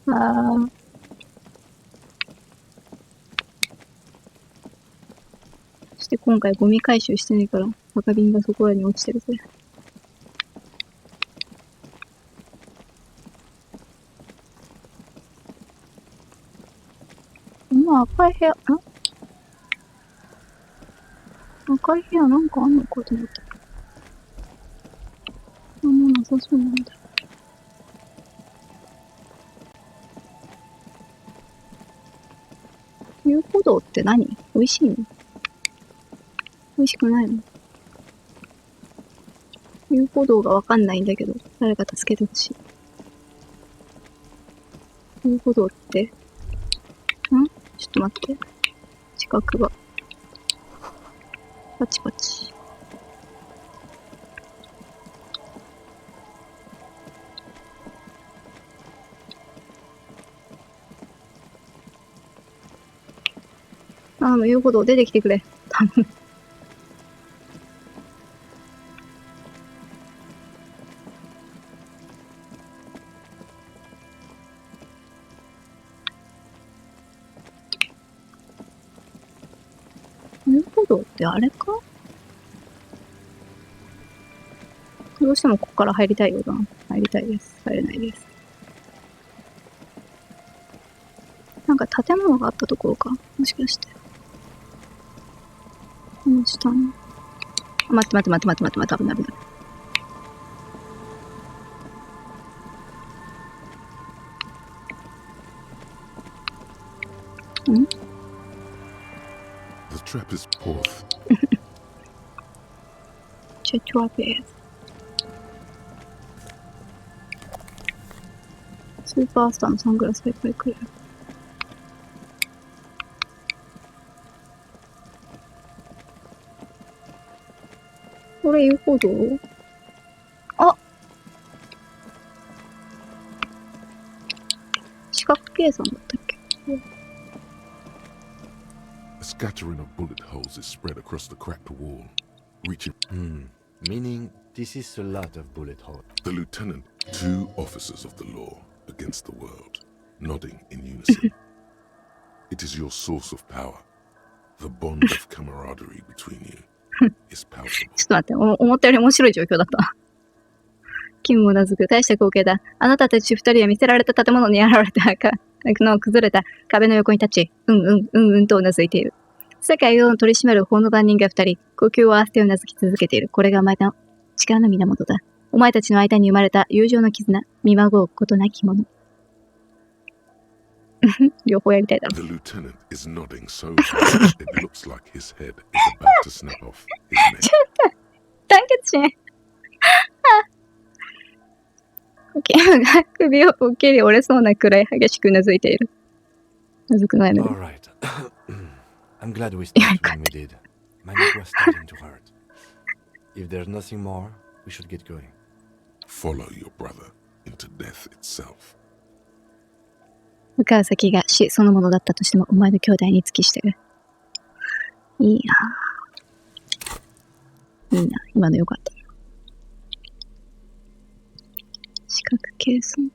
あそして今回ゴミ回収してないから赤瓶がそこらに落ちてるぜ。今赤い部屋、赤い部屋なんかあんのかと思った。もうなさそうなんだ。遊歩道って何？美味しいの？美味しくないの？遊歩道がわかんないんだけど、誰か助けてほしい。遊歩道って？ちょっと待って。近くが。パチパチ。遊歩道出てきてくれ。頼む。遊歩道ってあれか？どうしてもここから入りたいようだな。入りたいです。入れないです。なんか建物があったところか？もしかして。この下に。待って、危ない。ん？ The trap is fourth. Trap is. スーパースターのサングラスがいっぱいくる。これ遊歩道？あ！四角計算だったっけ？ A scattering of bullet holes is spread across the cracked wall, reaching... Meaning, this is a lot of bullet holes. The lieutenant, two officers of the law against the world, nodding in unison. It is your source of power. The bond of camaraderie between you is palpable. ちょっと待って、思ったより面白い状況だった。キムもうなずく。大した光景だ。あなたたち二人は見せられた建物に現れた崩れた壁の横に立ち、うんとうなずいている。世界を取り締まる法の番人が二人、呼吸を合わせてうなずき続けている。これがお前の力の源だ。お前たちの間に生まれた友情の絆、見まごうことなきもの。両方やりたいだろ。The lieutenant is nodding so fast it looks like his head is about to snap off his neck. 団結しね。キムが首をポッキリ折れそうなくらい激しくうなずいている。うずくのやめる。 All right. I'm glad we stopped when we did. My neck was starting to hurt. If there's nothing more, we should get going. Follow your brother into death itself. 向かう先が死そのものだったとしてもお前の兄弟に付きしてる。いいな。いいな。今のよかった。四角計算。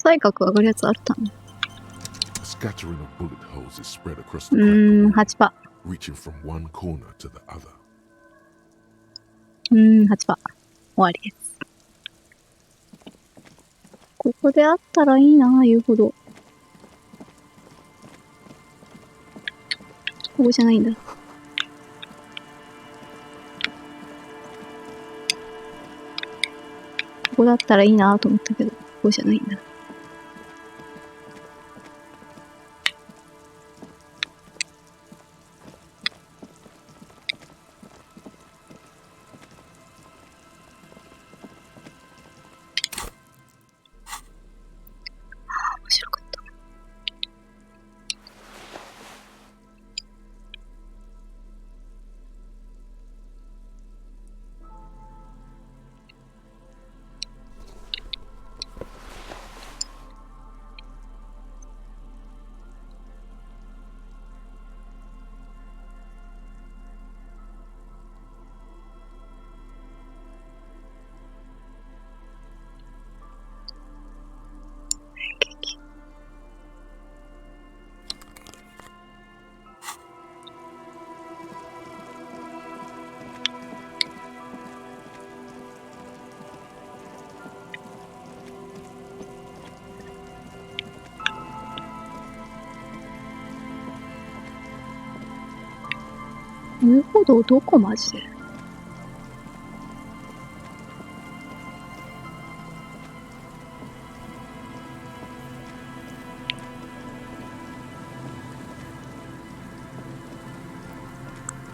才覚上がるやつあったの？ A scattering of bullet holes is spread across the crack, 8%。reaching from one corner to the other. 8%。終わりです。ここであったらいいな、言うほど。ここじゃないんだ。ここだったらいいなと思ったけど、ここじゃないんだ。面白かった。遊歩道どこマジで？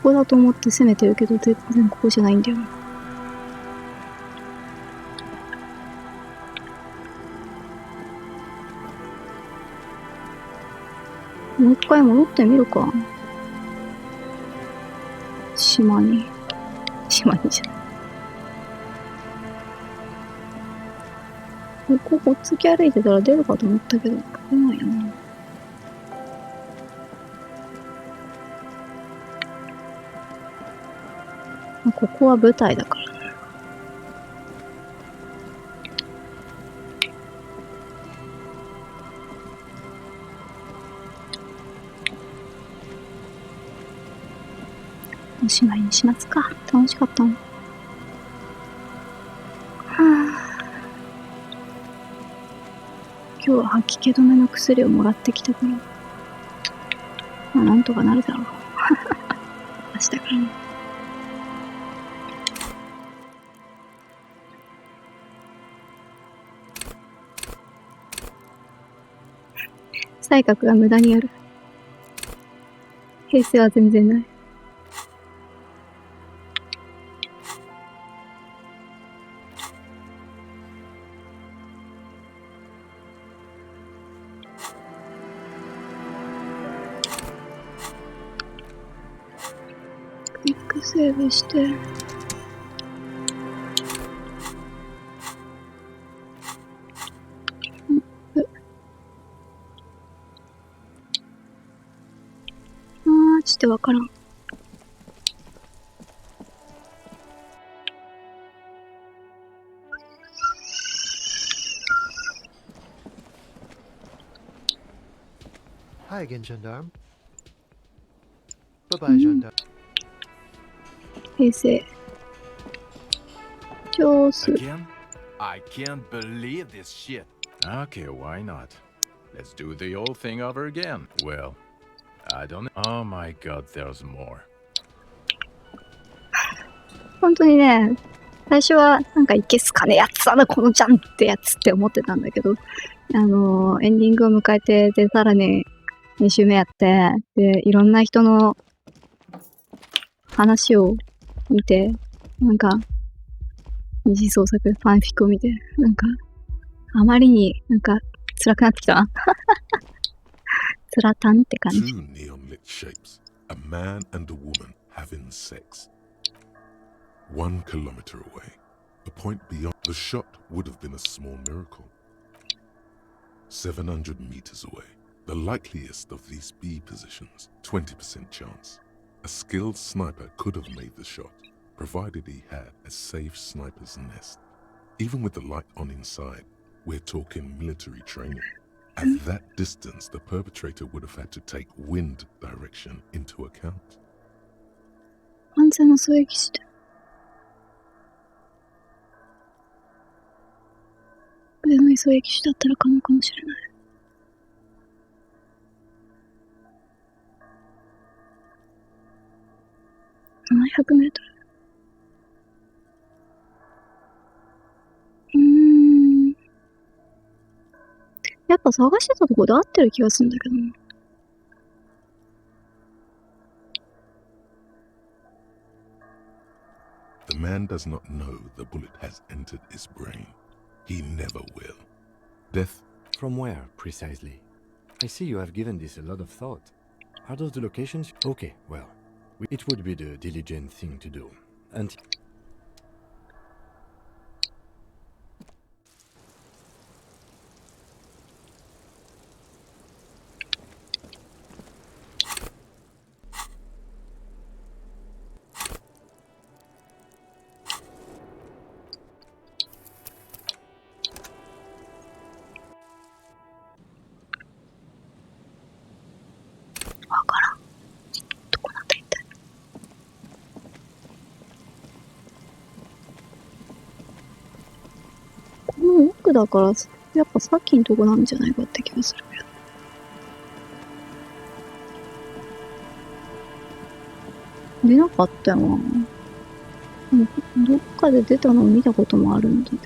ここだと思って攻めてるけど全然ここじゃないんだよな。もう一回戻ってみるか。島にじゃない。ここほっつき歩いてたら出るかと思ったけど、出ないよな。ここは舞台だからね。おしまいにしますか。楽しかったの。はあ、今日は吐き気止めの薬をもらってきたから、まあなんとかなるだろう。明日からね。才覚が無駄にある。平成は全然ない。クイックセーブして。ちょっとわからん。Hi again, gendarme. Bye-bye, gendarme. 平成。上手。 Again? I can't believe this shit. Okay, why not? Let's do the old thing over again. Well, I don't know. Oh my god, there's more. 本当にね、最初はなんかいけすかねやつだな、このジャンってやつって思ってたんだけど、エンディングを迎えて、で、さらに2週目やって、で、いろんな人の話を見て、なんか、二次創作、ファンフィクを見て、なんか、あまりになんか辛くなってきたな。辛たんって感じ。Two neon lit shapes, a man and a woman having sex. 1 kilometer away, a point beyond. The shot would have been a small miracle. 700 meters away, the likeliest of these B positions, 20% chance. A skilled sniper could have made the shot, provided he had a safe sniper's nest. Even with the light on inside, we're talking military training. At that distance, the perpetrator would have had to take wind direction into account. 安全な狙撃して。上の狙撃手だったら可能かもしれない。700メートル。やっぱ探してたとこで合ってる気がするんだけどな。The man does not know the bullet has entered his brain. He never will. Death. From where, precisely? I see you have given this a lot of thought. Are those the locations? Okay, well, it would be the diligent thing to do. And... 奥だから、やっぱさっきのとこなんじゃないかって気がするけど。出なかったよな。どっかで出たのを見たこともあるんだけ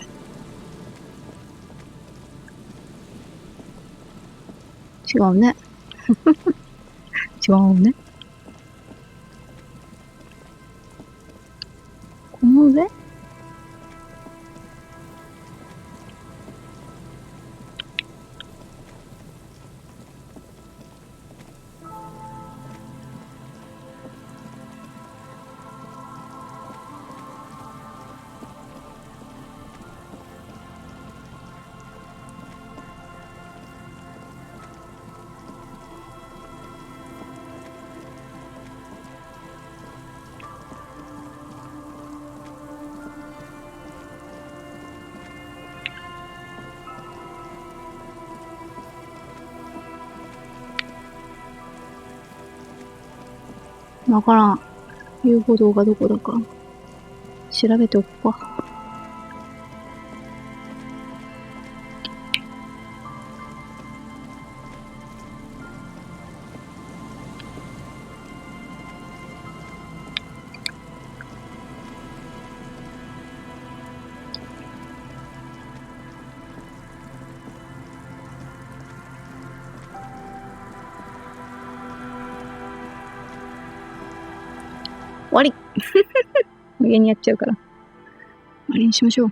ど。違うね。違うね。この上？わからん。遊歩道がどこだか調べておくか。終わり無限にやっちゃうから。終わりにしましょう。